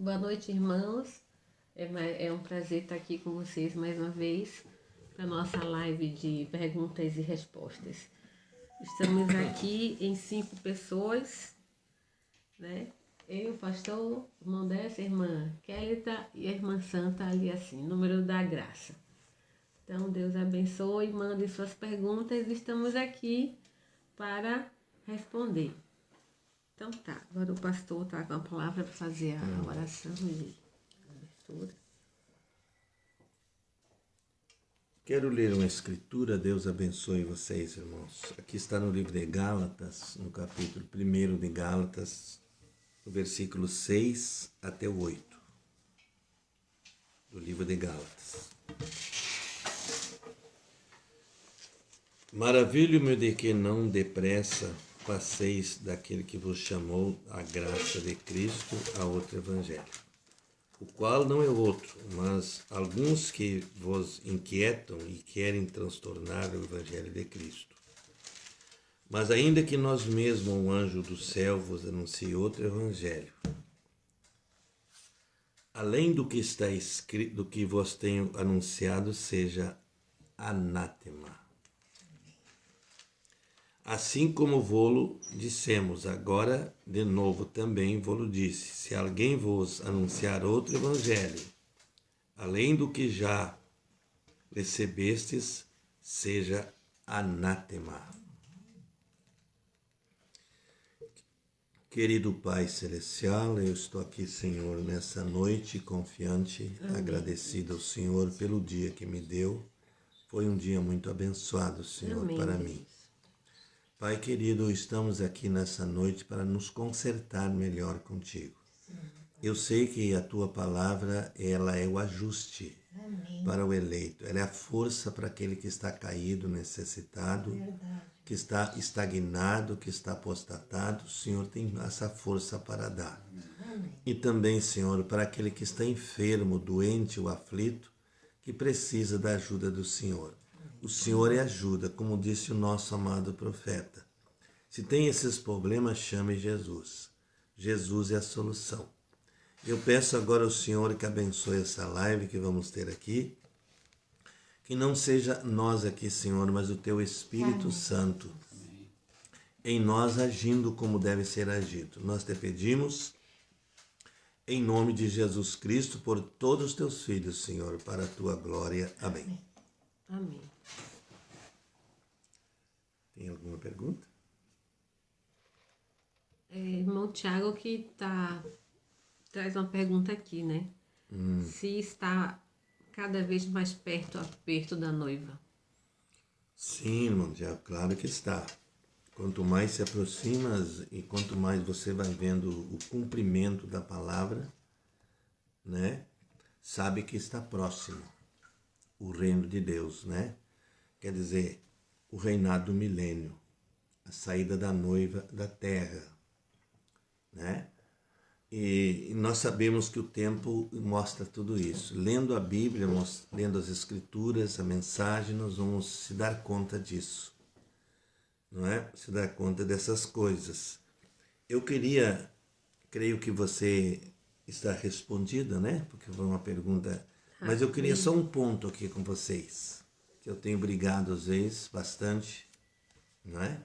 Boa noite, irmãos. É um prazer estar aqui com vocês mais uma vez para a nossa live de perguntas e respostas. Estamos aqui em 5 pessoas, né? Eu, o pastor, o irmão dessa, a irmã Kélita e a irmã Santa ali assim, número da graça. Então, Deus abençoe, mande suas perguntas. Estamos aqui para responder. Então tá, agora o pastor está com a palavra para fazer a oração de abertura. Quero ler uma escritura, Deus abençoe vocês, irmãos. Aqui está no livro de Gálatas, no capítulo 1 de Gálatas, no versículo 6 até o 8, do livro de Gálatas. Maravilho-me de que não depressa passeis daquele que vos chamou à graça de Cristo a outro evangelho, o qual não é outro, mas alguns que vos inquietam e querem transtornar o evangelho de Cristo. Mas ainda que nós mesmos, um anjo do céu, vos anuncie outro evangelho, além do que está escrito, do que vos tenho anunciado, seja anátema. Assim como vô-lo dissemos, agora de novo também vô-lo disse, se alguém vos anunciar outro evangelho, além do que já recebestes, seja anátema. Querido Pai Celestial, eu estou aqui, Senhor, nessa noite confiante, agradecido ao Senhor pelo dia que me deu. Foi um dia muito abençoado, Senhor, Amém, para Jesus. mim. Pai querido, estamos aqui nessa noite para nos consertar melhor contigo. Eu sei que a tua palavra, ela é o ajuste para o eleito. Ela é a força para aquele que está caído, necessitado, que está estagnado, que está apostatado. O Senhor tem essa força para dar. E também, Senhor, para aquele que está enfermo, doente ou aflito, que precisa da ajuda do Senhor. O Senhor é ajuda, como disse o nosso amado profeta. Se tem esses problemas, chame Jesus. Jesus é a solução. Eu peço agora ao Senhor que abençoe essa live que vamos ter aqui. Que não seja nós aqui, Senhor, mas o Teu Espírito Santo em nós agindo como deve ser agido. Nós te pedimos em nome de Jesus Cristo por todos os Teus filhos, Senhor, para a Tua glória. Amém. Amém. Tem alguma pergunta? Irmão Tiago que traz uma pergunta aqui, né? Se está cada vez mais perto o aperto da noiva. Sim, irmão, já claro que está. Quanto mais se aproxima e quanto mais você vai vendo o cumprimento da palavra, né? Sabe que está próximo o reino de Deus, né? Quer dizer, o reinado do milênio, a saída da noiva da terra, né? E nós sabemos que o tempo mostra tudo isso. Lendo a Bíblia, lendo as Escrituras, a mensagem, nós vamos se dar conta disso, não é? Se dar conta dessas coisas. Eu creio que você está respondida, né? Porque foi uma pergunta, mas eu queria só um ponto aqui com vocês, que eu tenho brigado às vezes bastante, não é?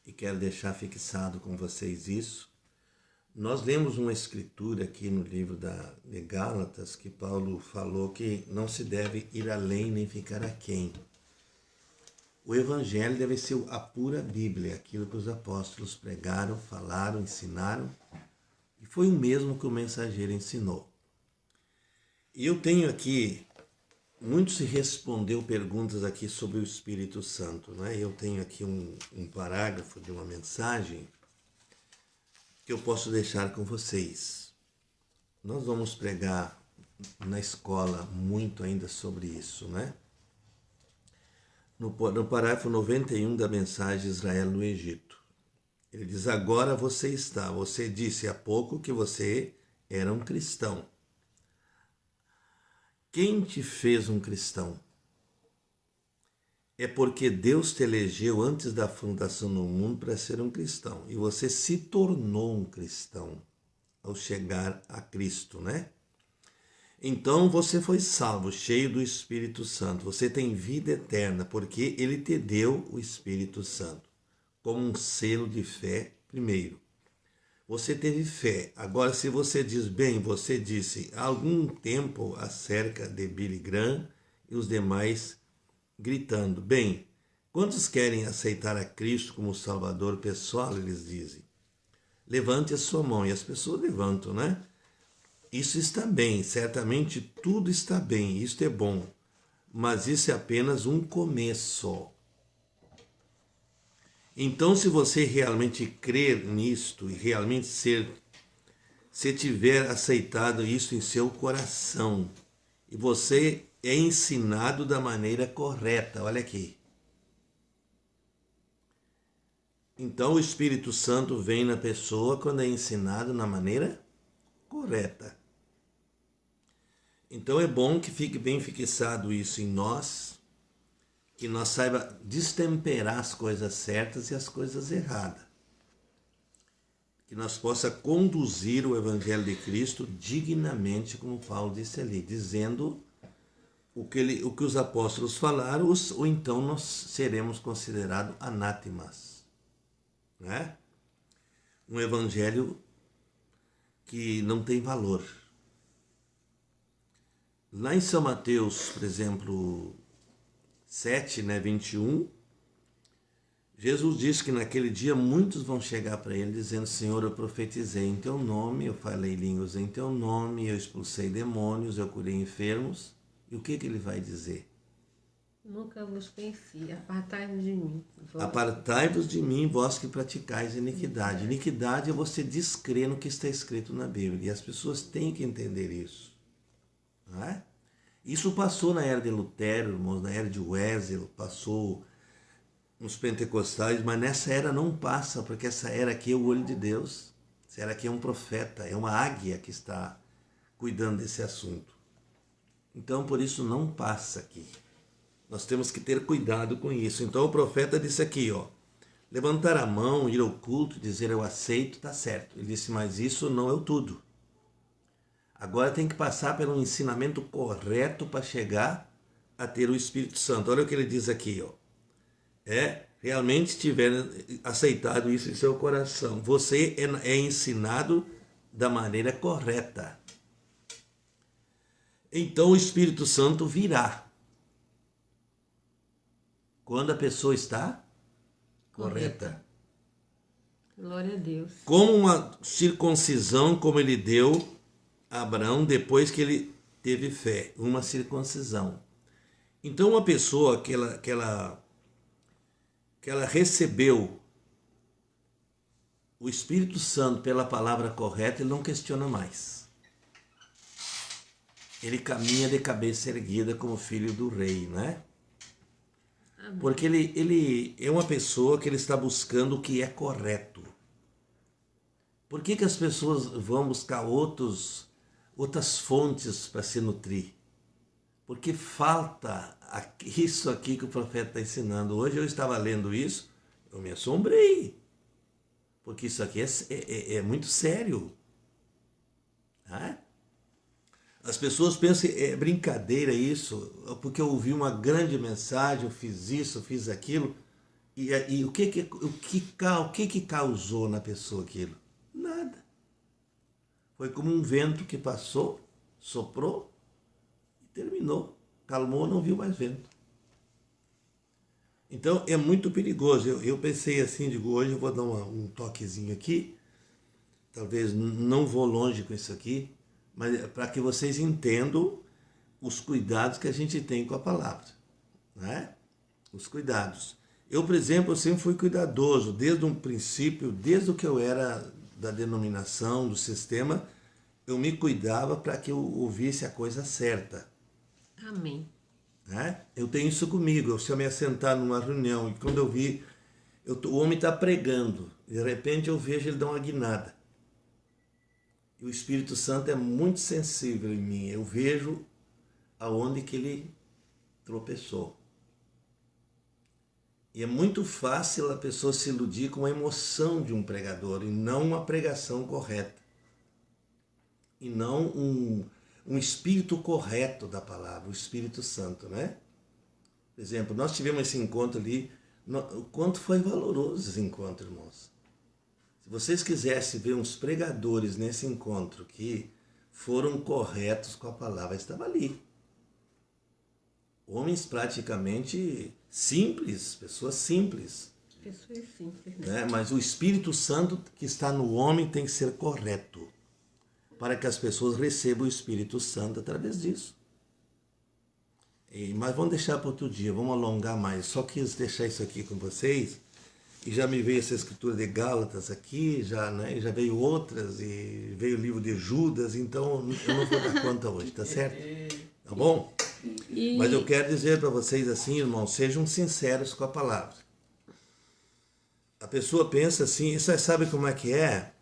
E quero deixar fixado com vocês isso. Nós lemos uma escritura aqui no livro de Gálatas que Paulo falou que não se deve ir além nem ficar aquém. O evangelho deve ser a pura Bíblia, aquilo que os apóstolos pregaram, falaram, ensinaram, e foi o mesmo que o mensageiro ensinou. E eu tenho aqui, muito se respondeu perguntas aqui sobre o Espírito Santo, né? Eu tenho aqui um parágrafo de uma mensagem que eu posso deixar com vocês. Nós vamos pregar na escola muito ainda sobre isso, né? No parágrafo 91 da mensagem Israel no Egito. Ele diz, agora você disse há pouco que você era um cristão. Quem te fez um cristão? É porque Deus te elegeu antes da fundação do mundo para ser um cristão. E você se tornou um cristão ao chegar a Cristo, né? Então você foi salvo, cheio do Espírito Santo. Você tem vida eterna, porque Ele te deu o Espírito Santo como um selo de fé primeiro. Você teve fé. Agora, se você diz bem, você disse há algum tempo acerca de Billy Graham e os demais gritando, bem, quantos querem aceitar a Cristo como Salvador pessoal, eles dizem. Levante a sua mão, e as pessoas levantam, né? Isso está bem, certamente tudo está bem, isto é bom, mas isso é apenas um começo. Então, se você realmente crer nisto e realmente se tiver aceitado isso em seu coração, e você é ensinado da maneira correta, olha aqui. Então, o Espírito Santo vem na pessoa quando é ensinado na maneira correta. Então é bom que fique bem fixado isso em nós, que nós saiba destemperar as coisas certas e as coisas erradas. Que nós possa conduzir o Evangelho de Cristo dignamente, como Paulo disse ali, dizendo o que os apóstolos falaram, ou então nós seremos considerados anátemas. Né? Um Evangelho que não tem valor. Lá em São Mateus, por exemplo, 7, 21, Jesus disse que naquele dia muitos vão chegar para ele dizendo, Senhor, eu profetizei em teu nome, eu falei línguas em teu nome, eu expulsei demônios, eu curei enfermos. E o que ele vai dizer? Nunca vos conheci, apartai-vos de mim. Apartai-vos de mim, vós que praticais iniquidade. Iniquidade é você descrer no que está escrito na Bíblia. E as pessoas têm que entender isso. Não é? Isso passou na era de Lutero, irmãos, na era de Wesley, passou nos pentecostais, mas nessa era não passa, porque essa era aqui é o olho de Deus. Essa era aqui é um profeta, é uma águia que está cuidando desse assunto. Então, por isso, não passa aqui. Nós temos que ter cuidado com isso. Então, o profeta disse aqui, ó, levantar a mão, ir ao culto, dizer eu aceito, está certo. Ele disse, mas isso não é o tudo. Agora tem que passar pelo ensinamento correto para chegar a ter o Espírito Santo. Olha o que ele diz aqui, ó. Realmente tiver aceitado isso em seu coração. Você é ensinado da maneira correta. Então o Espírito Santo virá. Quando a pessoa está correta. Glória a Deus. Como uma circuncisão, como ele deu a Abraão depois que ele teve fé, uma circuncisão. Então uma pessoa que ela recebeu o Espírito Santo pela palavra correta, ele não questiona mais. Ele caminha de cabeça erguida como filho do rei, né? Amém. Porque ele é uma pessoa que ele está buscando o que é correto. Por que as pessoas vão buscar outras fontes para se nutrir? Porque falta isso aqui que o profeta está ensinando. Hoje eu estava lendo isso, eu me assombrei. Porque isso aqui é muito sério. Né? As pessoas pensam que é brincadeira isso, porque eu ouvi uma grande mensagem, eu fiz isso, eu fiz aquilo. E o que causou na pessoa aquilo? Nada. Foi como um vento que passou, soprou e terminou. Calmou, não viu mais vento. Então é muito perigoso. Eu pensei assim, digo, hoje eu vou dar um toquezinho aqui. Talvez não vou longe com isso aqui, mas para que vocês entendam os cuidados que a gente tem com a palavra. Né? Os cuidados. Eu, por exemplo, eu sempre fui cuidadoso, desde um princípio, desde o que eu era da denominação, do sistema, eu me cuidava para que eu ouvisse a coisa certa. Amém. Né? Eu tenho isso comigo. Se eu me assentar numa reunião e quando eu vi, o homem está pregando, de repente eu vejo ele dar uma guinada. E o Espírito Santo é muito sensível em mim. Eu vejo aonde que ele tropeçou. E é muito fácil a pessoa se iludir com a emoção de um pregador e não uma pregação correta. e não um espírito correto da palavra, o Espírito Santo, né? Por exemplo, nós tivemos esse encontro ali, o quanto foi valoroso esse encontro, irmãos. Se vocês quisessem ver uns pregadores nesse encontro que foram corretos com a palavra, estava ali. Homens praticamente simples, pessoas simples. Pessoas simples, né? Mas o Espírito Santo que está no homem tem que ser correto, para que as pessoas recebam o Espírito Santo através disso. Mas vamos deixar para outro dia, vamos alongar mais. Só quis deixar isso aqui com vocês. E já me veio essa escritura de Gálatas aqui, já veio outras, e veio o livro de Judas, então eu não vou dar conta hoje, tá certo? Tá bom? Mas eu quero dizer para vocês assim, irmãos, sejam sinceros com a palavra. A pessoa pensa assim, você sabe como é que é?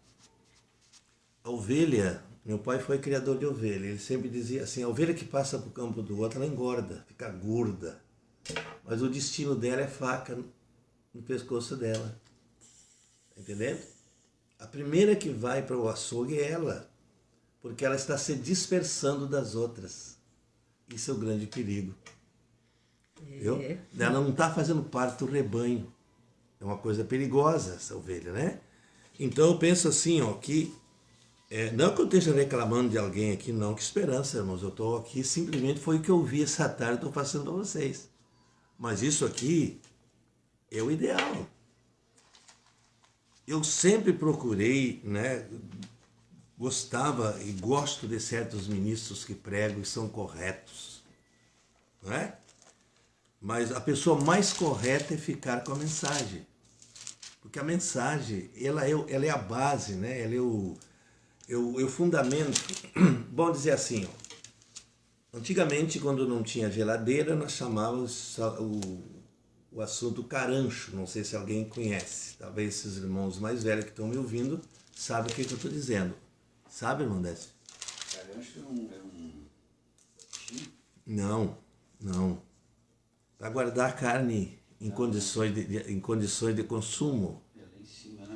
A ovelha, meu pai foi criador de ovelha, ele sempre dizia assim, a ovelha que passa para o campo do outro, ela engorda, fica gorda. Mas o destino dela é faca no pescoço dela. Entendendo? A primeira que vai para o açougue é ela, porque ela está se dispersando das outras. Isso é o grande perigo. Viu? Ela não está fazendo parte do rebanho. É uma coisa perigosa essa ovelha, né? Então eu penso assim, ó, que não que eu esteja reclamando de alguém aqui, não, que esperança, irmãos. Eu estou aqui, simplesmente foi o que eu vi essa tarde, estou passando para vocês. Mas isso aqui é o ideal. Eu sempre procurei, né, gostava e gosto de certos ministros que pregam e são corretos, não é? Mas a pessoa mais correta é ficar com a mensagem, porque a mensagem ela é a base, né? Ela é o fundamento. Vamos dizer assim, ó, antigamente quando não tinha geladeira nós chamávamos o assunto carancho, não sei se alguém conhece, talvez esses irmãos mais velhos que estão me ouvindo sabem o que eu estou dizendo. Sabe, irmão Décio? Carancho é um... Não. Para guardar a carne em condições de consumo. É lá em cima, né?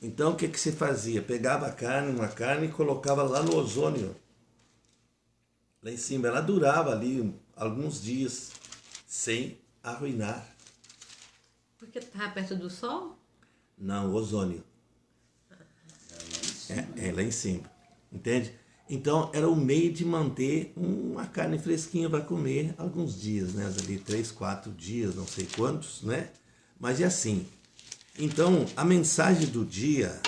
Então o que você fazia? Pegava uma carne e colocava lá no ozônio. Lá em cima. Ela durava ali alguns dias sem arruinar. Porque estava perto do sol? Não, ozônio. É lá em cima. Entende? Então era o meio de manter uma carne fresquinha para comer alguns dias, né? Ali 3, 4 dias, não sei quantos, né? Mas é assim. Então a mensagem do dia,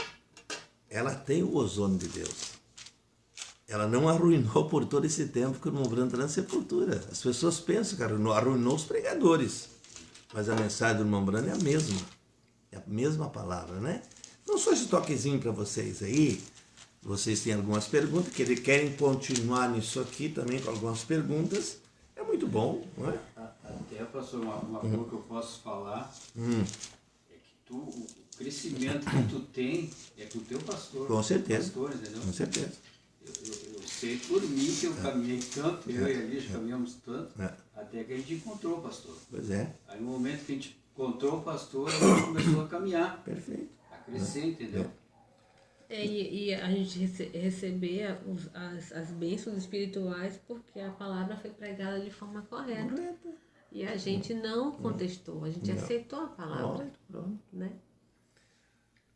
ela tem o ozônio de Deus. Ela não arruinou por todo esse tempo que o irmão Branco está na sepultura. As pessoas pensam que arruinou os pregadores. Mas a mensagem do irmão Branco é a mesma. É a mesma palavra, né? Não só esse toquezinho para vocês aí. Vocês têm algumas perguntas, que eles querem continuar nisso aqui também com algumas perguntas. É muito bom, não é? Até, pastor, uma coisa que eu posso falar é que o crescimento que tu tem é com o teu pastor. Com certeza. Pastor, entendeu? Com certeza. Eu sei por mim que eu caminhei tanto, eu e a Lígia caminhamos tanto, até que a gente encontrou o pastor. Pois é. Aí no momento que a gente encontrou o pastor, a gente começou a caminhar. Perfeito. A crescer, entendeu? E a gente receber as bênçãos espirituais porque a palavra foi pregada de forma correta. E a gente não contestou, a gente aceitou a palavra. Pronto. Né?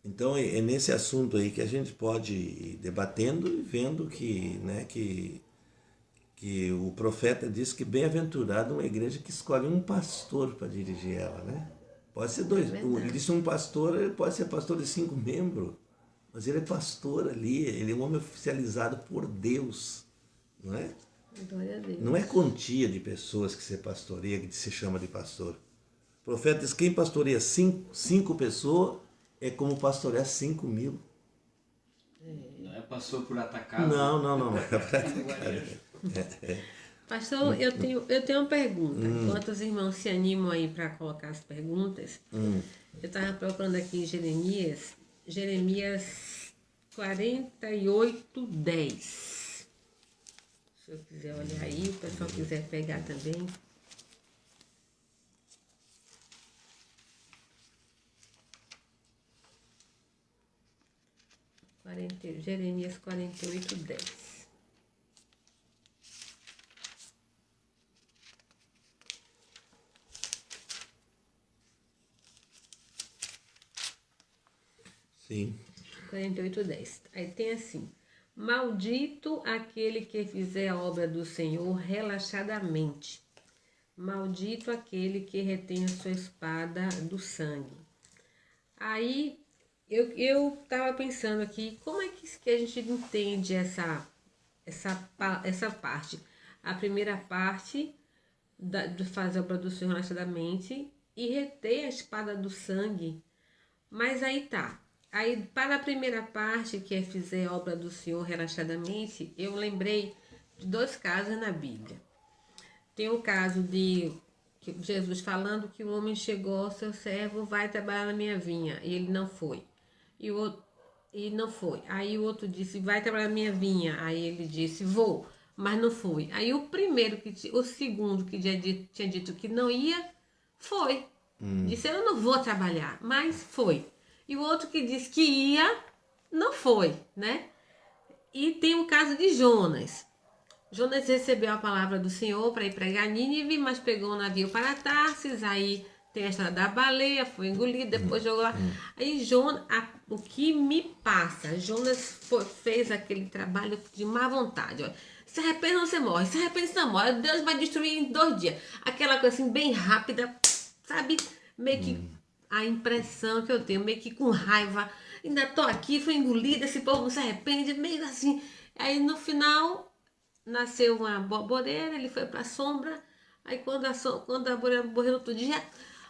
Então é nesse assunto aí que a gente pode ir debatendo e vendo que, né, que o profeta diz que bem-aventurado uma igreja que escolhe um pastor para dirigir ela, né? Pode ser dois. Ele disse um pastor, ele pode ser pastor de 5 membros, mas ele é pastor ali, ele é um homem oficializado por Deus, não é? Glória a Deus. Não é quantia de pessoas que se pastoreia, que se chama de pastor. O profeta diz que quem pastoreia 5 pessoas é como pastorear 5.000. Não é pastor por atacado. Não é para atacar. Pastor, eu tenho uma pergunta. Enquanto os irmãos se animam aí para colocar as perguntas, eu estava procurando aqui em Jeremias 48:10. Se eu quiser olhar aí, o pessoal quiser pegar também. Jeremias 48:10. Sim. 48:10. Aí tem assim: maldito aquele que fizer a obra do Senhor relaxadamente. Maldito aquele que retém a sua espada do sangue. Aí eu tava pensando aqui, como é que a gente entende essa parte? A primeira parte de fazer a obra do Senhor relaxadamente e reter a espada do sangue. Mas aí tá. Aí, para a primeira parte, que é fizer a obra do Senhor relaxadamente, eu lembrei de 2 casos na Bíblia. Tem o caso de Jesus falando que o homem chegou ao seu servo, vai trabalhar na minha vinha, e ele não foi. E o outro, e não foi. Aí o outro disse, vai trabalhar na minha vinha. Aí ele disse, vou, mas não foi. Aí o segundo que tinha dito que não ia, foi. Disse, eu não vou trabalhar, mas foi. E o outro que disse que ia, não foi, né? E tem o caso de Jonas. Jonas recebeu a palavra do Senhor para ir pregar Nínive, mas pegou um navio para Tarsis, aí tem a história da baleia, foi engolido, depois jogou lá. Aí Jonas, o que me passa, Jonas fez aquele trabalho de má vontade, ó. Se arrepende ou você morre, se arrepende você não morre, Deus vai destruir em 2 dias. Aquela coisa assim, bem rápida, sabe? Meio que a impressão que eu tenho, meio que com raiva, ainda tô aqui, fui engolida, esse povo não se arrepende, meio assim. Aí no final nasceu uma borboleira, ele foi para a sombra, aí quando a borboleira morreu no outro dia,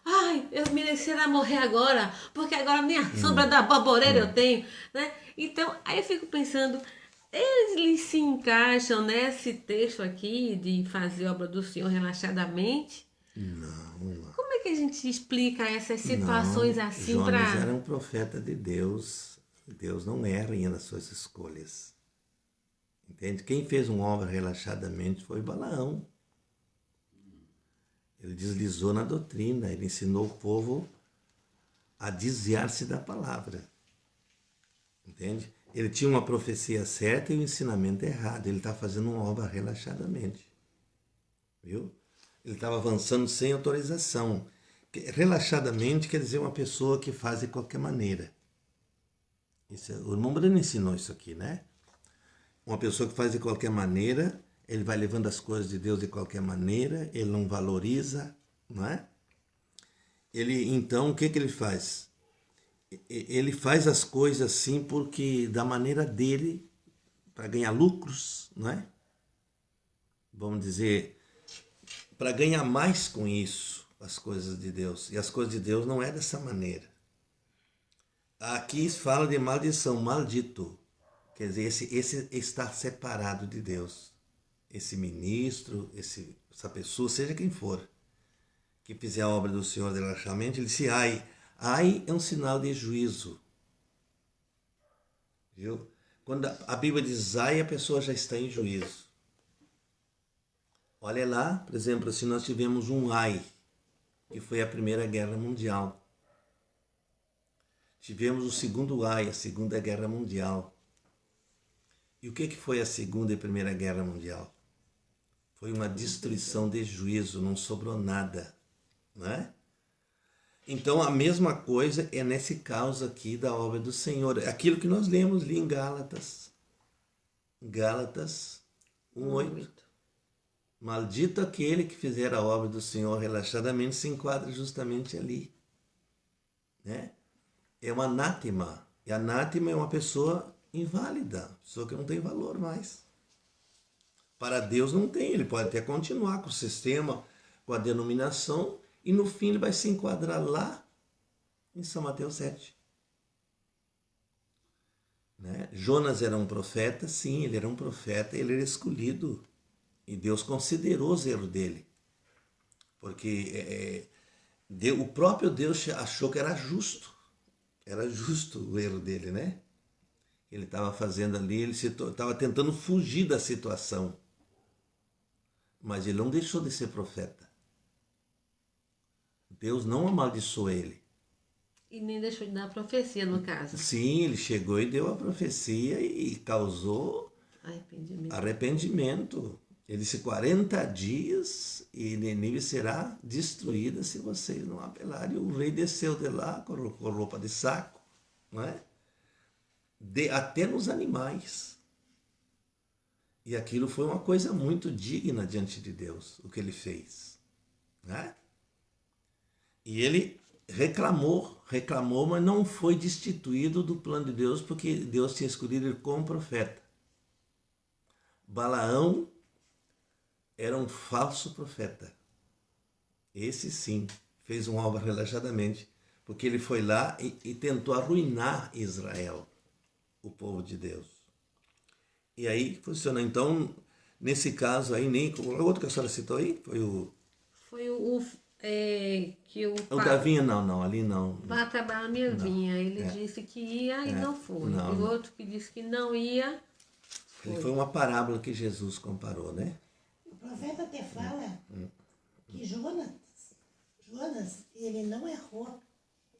ai, eu merecia morrer agora, porque agora minha sombra da borboleira eu tenho, né? Então, aí eu fico pensando, eles se encaixam nesse texto aqui de fazer a obra do Senhor relaxadamente? Não. Como é que a gente explica essas situações Não, assim Jonas para... era um profeta de Deus. Deus não erra nas suas escolhas. Entende? Quem fez uma obra relaxadamente foi Balaão. Ele deslizou na doutrina, ele ensinou o povo a desviar-se da palavra. Entende? Ele tinha uma profecia certa e o ensinamento errado. Ele está fazendo uma obra relaxadamente. Viu? Ele estava avançando sem autorização. Relaxadamente quer dizer uma pessoa que faz de qualquer maneira. O irmão Breno ensinou isso aqui, né? Uma pessoa que faz de qualquer maneira, ele vai levando as coisas de Deus de qualquer maneira, ele não valoriza, não é? Então, o que ele faz? Ele faz as coisas assim porque da maneira dele, para ganhar lucros, não é? Vamos dizer, para ganhar mais com isso, as coisas de Deus. E as coisas de Deus não é dessa maneira. Aqui fala de maldição, maldito. Quer dizer, esse está separado de Deus. Esse ministro, essa pessoa, seja quem for, que fizer a obra do Senhor relaxadamente, ele disse ai. Ai é um sinal de juízo. Viu? Quando a Bíblia diz ai, a pessoa já está em juízo. Olha lá, por exemplo, se nós tivemos um ai, que foi a Primeira Guerra Mundial. Tivemos o segundo ai, a Segunda Guerra Mundial. E o que foi a Segunda e Primeira Guerra Mundial? Foi uma destruição de juízo, não sobrou nada, não é? Então a mesma coisa é nesse caso aqui da obra do Senhor. Aquilo que nós lemos ali em Gálatas. Gálatas 1:8. Maldito aquele que fizer a obra do Senhor relaxadamente, se enquadra justamente ali, né? É um anátema. E anátema é uma pessoa inválida, pessoa que não tem valor mais. Para Deus não tem, ele pode até continuar com o sistema, com a denominação, e no fim ele vai se enquadrar lá em São Mateus 7. Né? Jonas era um profeta, sim, ele era um profeta, ele era escolhido. E Deus considerou os erros dele. Porque o próprio Deus achou que era justo. Era justo o erro dele, né? Ele estava fazendo ali, ele estava tentando fugir da situação. Mas ele não deixou de ser profeta. Deus não amaldiçoou ele. E nem deixou de dar a profecia, no caso. Sim, ele chegou e deu a profecia e causou arrependimento. Ele disse 40 dias e Nínive será destruída se vocês não apelarem. O rei desceu de lá com roupa de saco, não é? até nos animais. E aquilo foi uma coisa muito digna diante de Deus, o que ele fez. Né? E ele reclamou, mas não foi destituído do plano de Deus, porque Deus tinha escolhido ele como profeta. Balaão era um falso profeta. Esse sim fez uma obra relaxadamente, porque ele foi lá e tentou arruinar Israel, o povo de Deus. E aí funciona. Então, nesse caso aí, nem o outro que a senhora citou aí, foi o... Foi que O da vinha, não, ali não. Para trabalhar a minha vinha. Ele É. disse que ia e não foi. Não. E o outro que disse que não ia, Foi uma parábola que Jesus comparou, né? O profeta até fala que Jonas, ele não errou.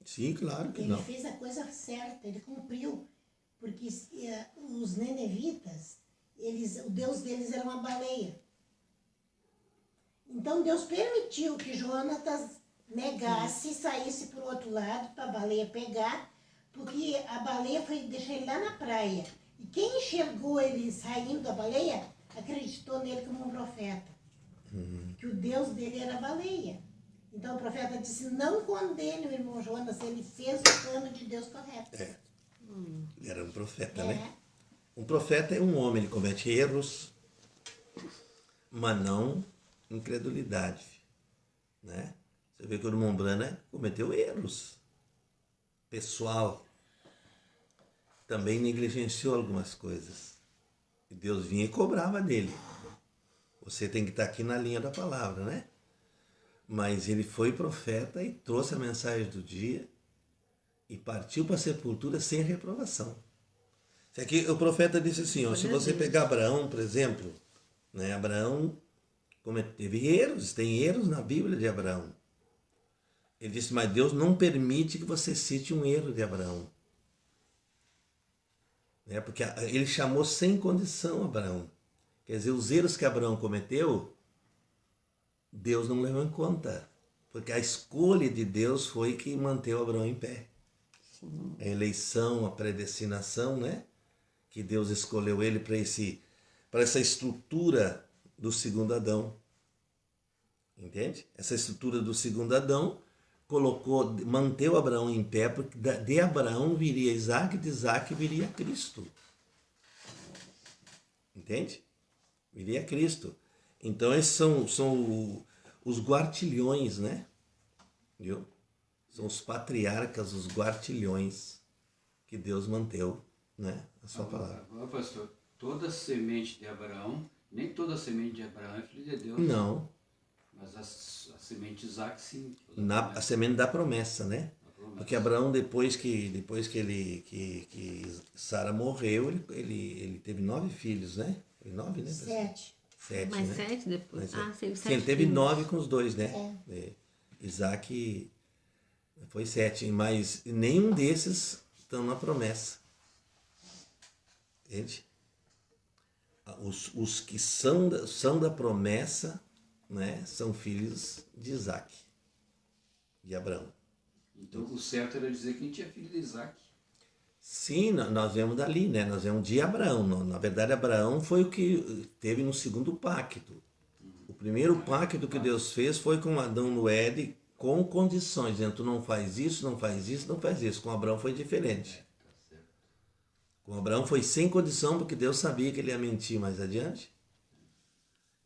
Sim, claro que Ele não. fez a coisa certa, ele cumpriu. Porque os nenevitas, o Deus deles era uma baleia. Então Deus permitiu que Jonatas negasse e saísse para o outro lado para a baleia pegar, porque a baleia foi deixar ele lá na praia. E quem enxergou ele saindo da baleia acreditou nele como um profeta. Que o Deus dele era a baleia. Então o profeta disse, não condene o irmão Jonas, ele fez o plano de Deus correto. Ele era um profeta, né? Um profeta é um homem, ele comete erros, mas não incredulidade, né? Você vê que o irmão Branham cometeu erros. Pessoal, também negligenciou algumas coisas. E Deus vinha e cobrava dele. Você tem que estar aqui na linha da palavra, né? Mas ele foi profeta e trouxe a mensagem do dia e partiu para a sepultura sem reprovação. Aqui o profeta disse assim, ó, se você pegar Abraão, por exemplo, né, Abraão teve erros, tem erros na Bíblia de Abraão. Ele disse, mas Deus não permite que você cite um erro de Abraão. Né, porque ele chamou sem condição Abraão. Quer dizer, os erros que Abraão cometeu, Deus não levou em conta. Porque a escolha de Deus foi que manteve Abraão em pé. A eleição, a predestinação, né? Que Deus escolheu ele para essa estrutura do segundo Adão. Entende? Essa estrutura do segundo Adão manteve Abraão em pé, porque de Abraão viria Isaac, de Isaac viria Cristo. Entende? Viria Cristo. Então esses são os guartilhões, né? Viu? São os patriarcas, os guartilhões que Deus manteve, né? A sua palavra. Agora, pastor, toda semente de Abraão, nem toda semente de Abraão é filho de Deus. Não. Mas a semente de Isaac, sim. A semente da promessa, né? Porque Abraão, depois que Sara morreu, ele teve 9 filhos, né? 9, né? 7. 7, mais né? 7 depois. Sim, Sim, ele teve 9 com os dois, né? Isaac foi 7, mas nenhum desses estão na promessa. Entende? Os que são da promessa, né, são filhos de Isaac, de Abraão. Então o certo era dizer que a gente tinha filho de Isaac. Sim, nós vemos dali, né? Nós vemos de Abraão. Na verdade, Abraão foi o que teve no segundo pacto. O primeiro pacto que Deus fez foi com Adão no Éden, com condições. Dizendo, tu não faz isso, não faz isso, não faz isso. Com Abraão foi diferente. Com Abraão foi sem condição, porque Deus sabia que ele ia mentir mais adiante.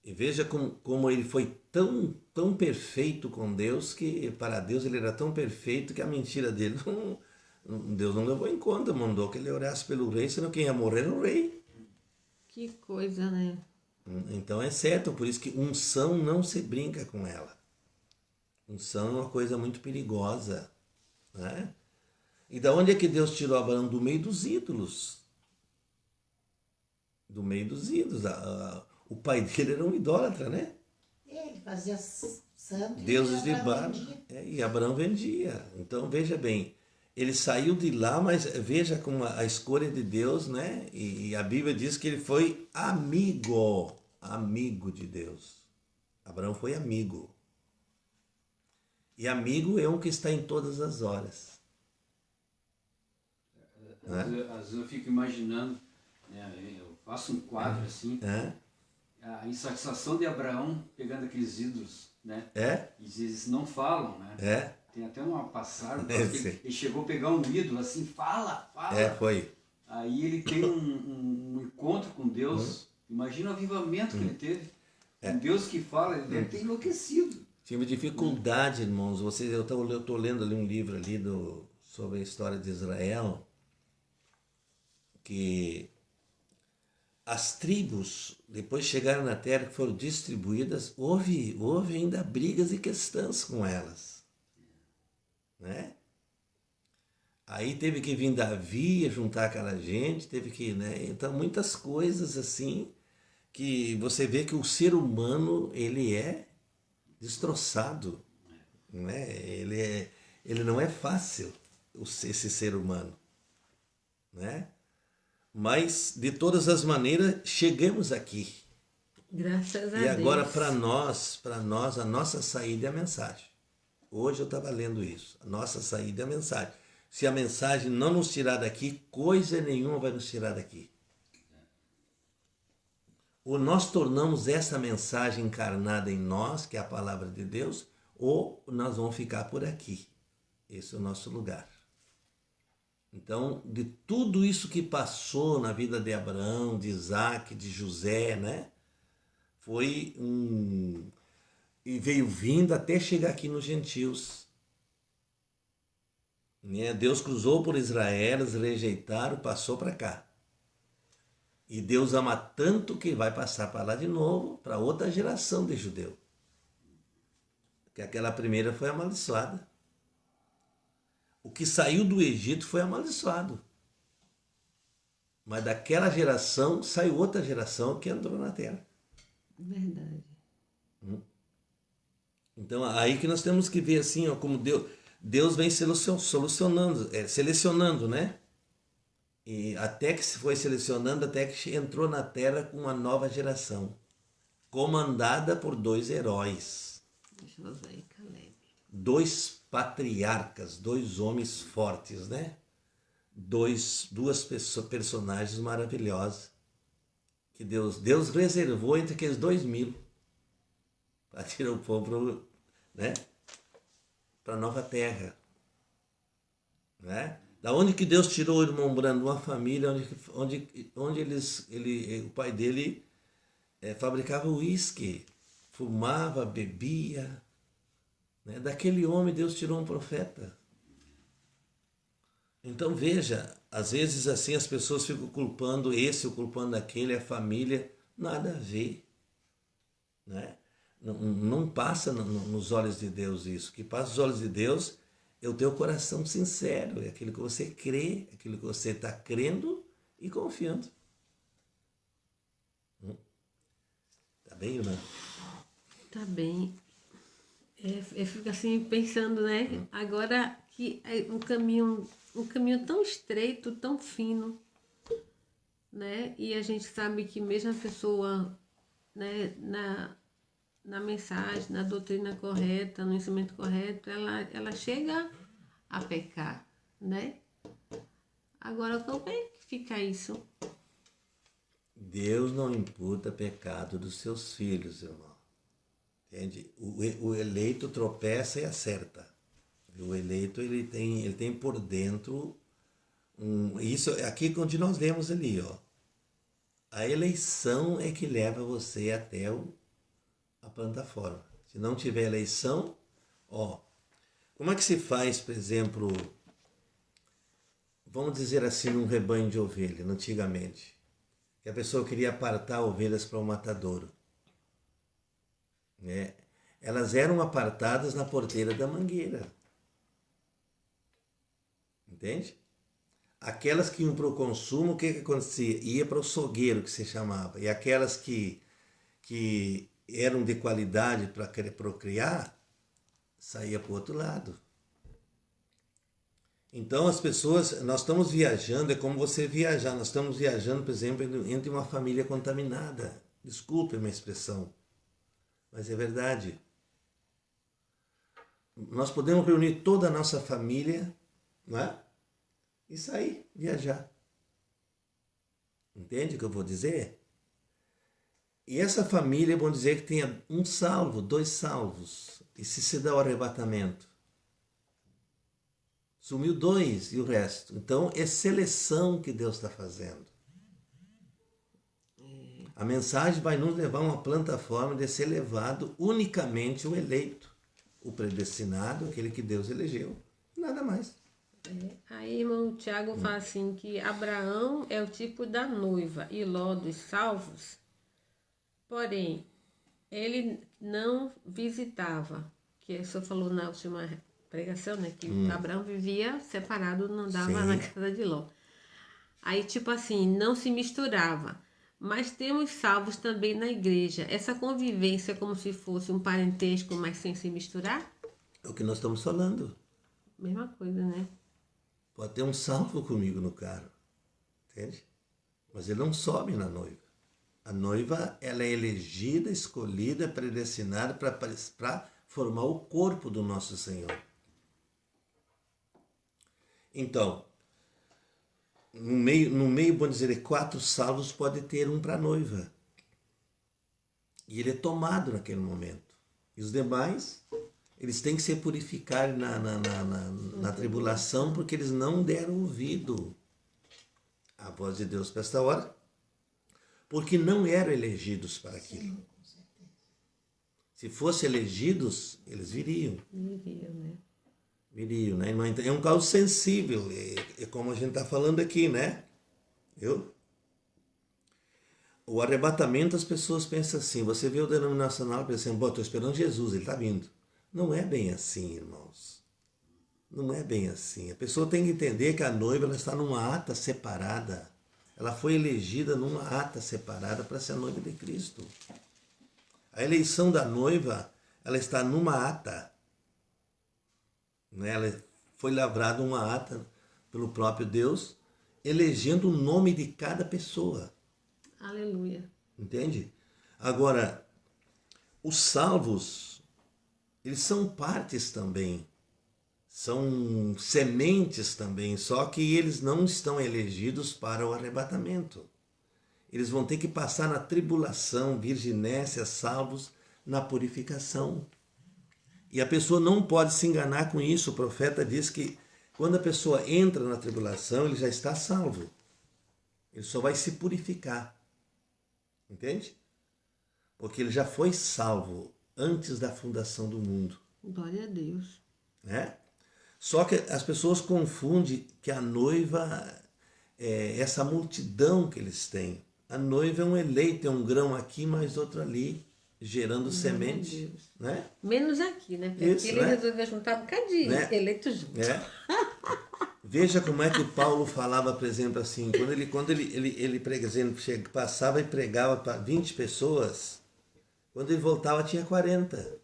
E veja como ele foi tão perfeito com Deus, que para Deus ele era tão perfeito que a mentira dele Deus não levou em conta, mandou que ele orasse pelo rei, senão quem ia morrer era o rei. Que coisa, né? Então é certo, por isso que unção não se brinca com ela. Unção é uma coisa muito perigosa, né? E da onde é que Deus tirou Abraão? Do meio dos ídolos. Do meio dos ídolos. O pai dele era um idólatra, né? Ele fazia santo. Deuses de barro. E Abraão vendia. Então veja bem, ele saiu de lá, mas veja como a escolha de Deus, né? E a Bíblia diz que ele foi amigo de Deus. Abraão foi amigo. E amigo é um que está em todas as horas. Às vezes eu fico imaginando, né, eu faço um quadro assim, a insatisfação de Abraão pegando aqueles ídolos, né? E eles não falam, né? Tem até uma passagem, ele chegou a pegar um ídolo assim, fala. Foi. Aí ele tem um encontro com Deus. Imagina o avivamento que ele teve. Um Deus que fala, ele deve ter enlouquecido. Tive dificuldade, irmãos. Eu estou lendo ali um livro ali sobre a história de Israel, que as tribos, depois chegaram na terra, que foram distribuídas, houve ainda brigas e questões com elas. Né? Aí teve que vir Davi, juntar aquela gente, teve que, né? Então muitas coisas assim, que você vê que o ser humano, ele é destroçado, né? Ele não é fácil, esse ser humano, né? Mas, de todas as maneiras, chegamos aqui. Graças a Deus. E agora, para nós, a nossa saída é a mensagem. Hoje eu estava lendo isso. A nossa saída é a mensagem. Se a mensagem não nos tirar daqui, coisa nenhuma vai nos tirar daqui. Ou nós tornamos essa mensagem encarnada em nós, que é a palavra de Deus, ou nós vamos ficar por aqui. Esse é o nosso lugar. Então, de tudo isso que passou na vida de Abraão, de Isaac, de José, né? E veio vindo até chegar aqui nos gentios. Né? Deus cruzou por Israel, eles rejeitaram, passou para cá. E Deus ama tanto que vai passar para lá de novo, para outra geração de judeu. Porque aquela primeira foi amaldiçoada. O que saiu do Egito foi amaldiçoado. Mas daquela geração saiu outra geração que entrou na terra. Verdade. Então, aí que nós temos que ver assim, ó, como Deus vem selecionando, né? E até que se foi selecionando, até que entrou na terra com uma nova geração, comandada por 2 heróis. José e Caleb. 2 patriarcas, 2 homens fortes, né? Duas personagens maravilhosas que Deus reservou entre aqueles 2.000 para tirar o povo, né? Para a nova terra, né? Da onde que Deus tirou o irmão Brando? Uma família onde o pai dele fabricava uísque, fumava, bebia. Né? Daquele homem Deus tirou um profeta. Então veja, às vezes assim as pessoas ficam culpando esse ou culpando aquele, a família, nada a ver. Né? Não passa nos olhos de Deus isso. O que passa nos olhos de Deus é o teu coração sincero, é aquilo que você crê, é aquilo que você está crendo e confiando. Tá bem, Yuna? Tá bem. Eu fico assim pensando, né? Agora que é um caminho tão estreito, tão fino, né? E a gente sabe que mesmo a pessoa, né, na mensagem, na doutrina correta, no ensinamento correto, ela chega a pecar, né? Agora, como é que fica isso? Deus não imputa pecado dos seus filhos, irmão. Entende? O eleito tropeça e acerta. O eleito ele tem por dentro isso aqui onde nós lemos ali, ó. A eleição é que leva você até a plataforma. Se não tiver eleição, ó, como é que se faz, por exemplo, vamos dizer assim, num rebanho de ovelhas, antigamente, que a pessoa queria apartar ovelhas para o matadouro. Né? Elas eram apartadas na porteira da mangueira. Entende? Aquelas que iam para o consumo, o que acontecia? Ia para o açougueiro, que se chamava. E aquelas que eram de qualidade para procriar, saía para o outro lado. Então as pessoas, nós estamos viajando, é como você viajar, nós estamos viajando, por exemplo, entre uma família contaminada. Desculpe a minha expressão, mas é verdade. Nós podemos reunir toda a nossa família, não é? e sair, viajar. Entende o que eu vou dizer? E essa família, vamos dizer que tenha um salvo, 2 salvos, e se dá o arrebatamento. Sumiu 2 e o resto. Então, é seleção que Deus está fazendo. A mensagem vai nos levar a uma plataforma de ser levado unicamente o eleito, o predestinado, aquele que Deus elegeu. Nada mais. Aí, irmão Tiago fala assim que Abraão é o tipo da noiva e Ló dos salvos, porém, ele não visitava, que o senhor falou na última pregação, né, que Abraão vivia separado, não andava na casa de Ló. Aí, tipo assim, não se misturava. Mas temos salvos também na igreja. Essa convivência é como se fosse um parentesco, mas sem se misturar? É o que nós estamos falando. Mesma coisa, né? Pode ter um salvo comigo no carro, entende? Mas ele não sobe na noiva. A noiva, ela é elegida, escolhida, predestinada para formar o corpo do nosso Senhor. Então, no meio, vamos dizer, 4 salvos, pode ter um para a noiva. E ele é tomado naquele momento. E os demais, eles têm que se purificar na tribulação, porque eles não deram ouvido à voz de Deus para esta hora, porque não eram elegidos para aquilo. Se fossem elegidos, eles viriam. Viriam, né? É um caso sensível, é como a gente está falando aqui, né? O arrebatamento, as pessoas pensam assim, você vê o denominacional pensando, estou esperando Jesus, ele está vindo. Não é bem assim, irmãos. Não é bem assim. A pessoa tem que entender que a noiva ela está numa ata separada. Ela foi elegida numa ata separada para ser a noiva de Cristo. A eleição da noiva, ela está numa ata. Ela foi lavrada uma ata pelo próprio Deus, elegendo o nome de cada pessoa. Aleluia. Entende? Agora, os salvos, eles são partes também, são sementes também, só que eles não estão elegidos para o arrebatamento. Eles vão ter que passar na tribulação, virginécia, salvos, na purificação. E a pessoa não pode se enganar com isso. O profeta diz que quando a pessoa entra na tribulação, ele já está salvo. Ele só vai se purificar. Entende? Porque ele já foi salvo antes da fundação do mundo. Glória a Deus. Né? Só que as pessoas confundem que a noiva é essa multidão que eles têm. A noiva é um eleito, é um grão aqui, mais outro ali, gerando semente. Né? Menos aqui, né? Porque isso, ele resolveu juntar um bocadinho, eleito junto. Veja como é que Paulo falava, por exemplo, assim, quando ele passava e pregava para 20 pessoas, quando ele voltava tinha 40.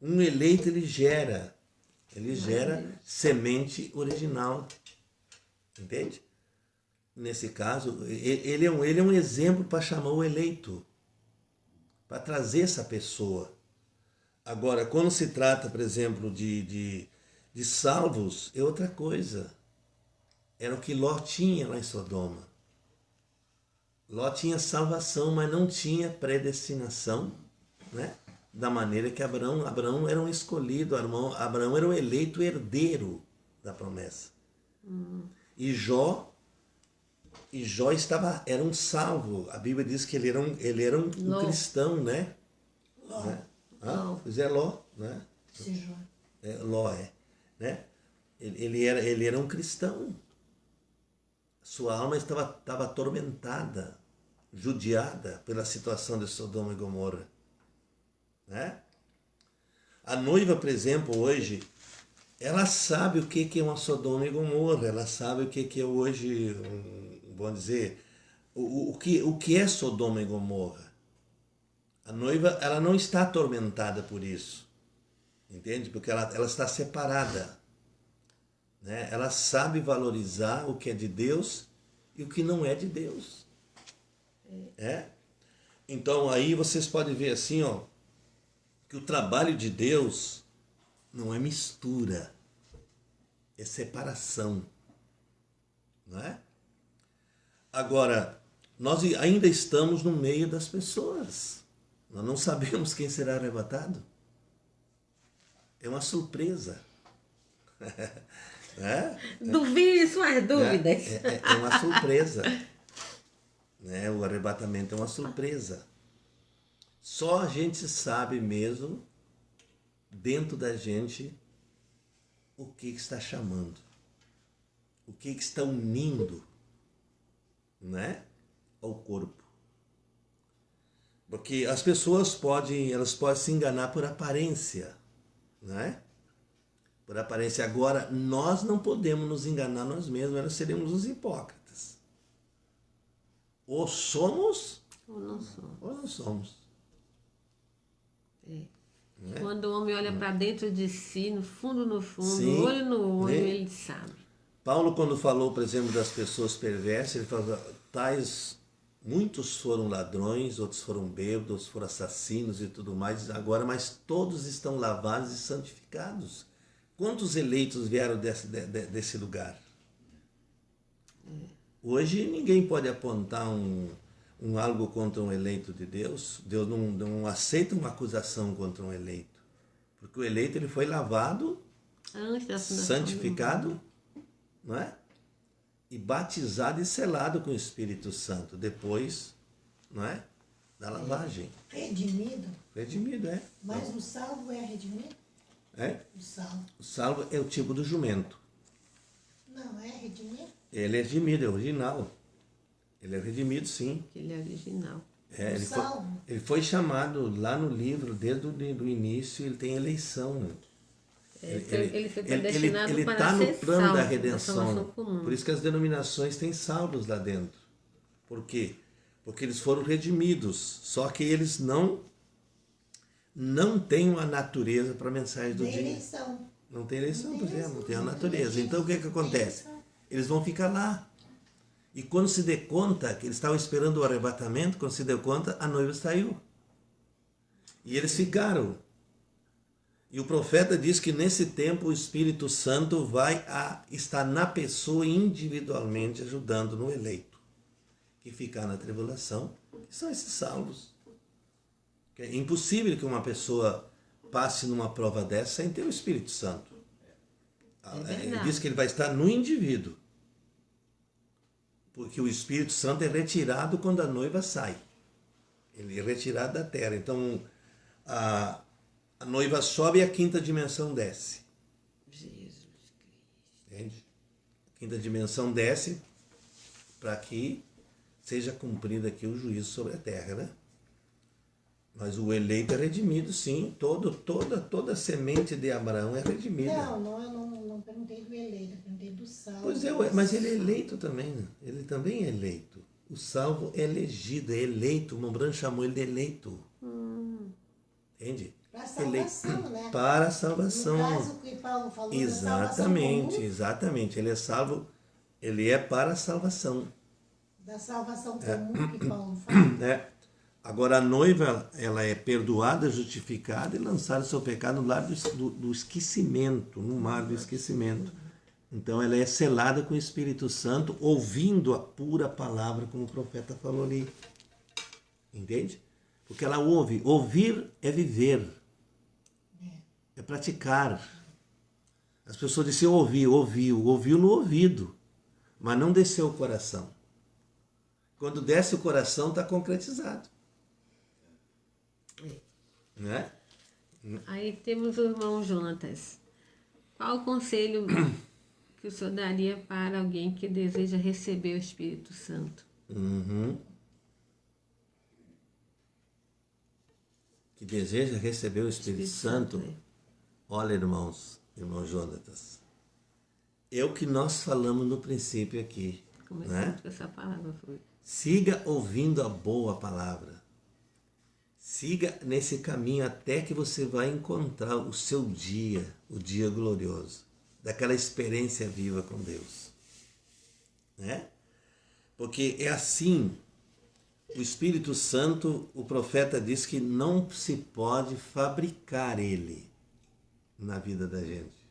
Um eleito ele gera semente original. Entende? Nesse caso, ele é um exemplo para chamar o eleito, para trazer essa pessoa. Agora, quando se trata, por exemplo, de salvos, é outra coisa. Era o que Ló tinha lá em Sodoma. Ló tinha salvação, mas não tinha predestinação, né? Da maneira que Abraão era um escolhido, Abraão era o eleito herdeiro da promessa. E Jó era um salvo. A Bíblia diz que ele era um cristão, né? Ló. Né? Pois é, Ló, né? Ló né? Ele era um cristão. Sua alma estava atormentada, judiada pela situação de Sodoma e Gomorra. Né? A noiva, por exemplo, hoje, ela sabe o que é uma Sodoma e Gomorra, ela sabe o que é hoje, vamos dizer, o que é Sodoma e Gomorra. A noiva, ela não está atormentada por isso, entende? Porque ela está separada, né? Ela sabe valorizar o que é de Deus e o que não é de Deus. Então aí vocês podem ver assim, que o trabalho de Deus não é mistura, é separação. não é? Agora, nós ainda estamos no meio das pessoas. Nós não sabemos quem será arrebatado. É uma surpresa. Duvide suas dúvidas. É uma surpresa. Né? O arrebatamento é uma surpresa. Só a gente sabe mesmo, dentro da gente, o que está chamando. O que está unindo, né, ao corpo. Porque as pessoas podem se enganar por aparência, né? Por aparência. Agora, nós não podemos nos enganar nós mesmos, nós seremos os hipócritas. Ou somos, ou não somos. Ou não somos. Né? Quando o homem olha para dentro de si, no fundo, Sim, olho no olho, né? ele sabe. Paulo, quando falou, por exemplo, das pessoas perversas, ele falou, muitos foram ladrões, outros foram bêbados, outros foram assassinos e tudo mais, agora, mas todos estão lavados e santificados. Quantos eleitos vieram desse lugar? Hoje ninguém pode apontar algo contra um eleito de Deus. Deus não aceita uma acusação contra um eleito. Porque o eleito ele foi lavado, santificado, não é? E batizado e selado com o Espírito Santo. Depois, não é? Da lavagem. Redimido. Redimido, é. Mas o salvo é redimido? É? O salvo. O salvo é o tipo do jumento. Não, é redimido? Ele é redimido, é original. Ele é redimido, sim. Ele é original. Ele foi chamado lá no livro, desde o início, ele tem eleição. Ele foi predestinado ele para está no plano salvo, da redenção. comum. Por isso que as denominações têm salvos lá dentro. Por quê? Porque eles foram redimidos. Só que eles não têm uma natureza para a mensagem do dia. Eleição. Não tem eleição, por exemplo, não tem a natureza. Então o que acontece? Eles vão ficar lá. E quando se dê conta que eles estavam esperando o arrebatamento, quando se deu conta, a noiva saiu. E eles ficaram. E o profeta diz que nesse tempo o Espírito Santo vai estar na pessoa individualmente ajudando no eleito. Que ficar na tribulação, que são esses salvos. É impossível que uma pessoa passe numa prova dessa sem ter o Espírito Santo. Ele diz que ele vai estar no indivíduo. Porque o Espírito Santo é retirado quando a noiva sai. Ele é retirado da terra. Então, a noiva sobe e a quinta dimensão desce. Jesus Cristo. Entende? A quinta dimensão desce para que seja cumprido aqui o juízo sobre a terra, né? Mas o eleito é redimido, sim. Toda semente de Abraão é redimida. Não, eu não perguntei do eleito, eu perguntei do salvo. Pois é, mas ele é eleito também, né? Ele também é eleito. O salvo é elegido, é eleito. O Mombran chamou ele de eleito. Entende? Para a salvação, né? Para a salvação. No caso que Paulo falou, Exatamente. Ele é salvo, ele é para a salvação. Da salvação comum que Paulo fala. Agora a noiva, ela é perdoada, justificada e lançada seu pecado no lar do esquecimento, no mar do esquecimento. Então ela é selada com o Espírito Santo, ouvindo a pura palavra, como o profeta falou ali. Entende? Porque ela ouve. Ouvir é viver. É praticar. As pessoas dizem ouviu no ouvido, mas não desceu o coração. Quando desce o coração, está concretizado. Né? Aí temos o irmão Jonatas. Qual o conselho que o senhor daria para alguém que deseja receber o Espírito Santo? Que deseja receber o Espírito Santo? Olha, irmão Jonatas, é o que nós falamos no princípio aqui. Começamos com essa palavra. Siga ouvindo a boa palavra. Siga nesse caminho até que você vai encontrar o seu dia, o dia glorioso, daquela experiência viva com Deus. Né? Porque é assim, o Espírito Santo, o profeta diz que não se pode fabricar ele na vida da gente.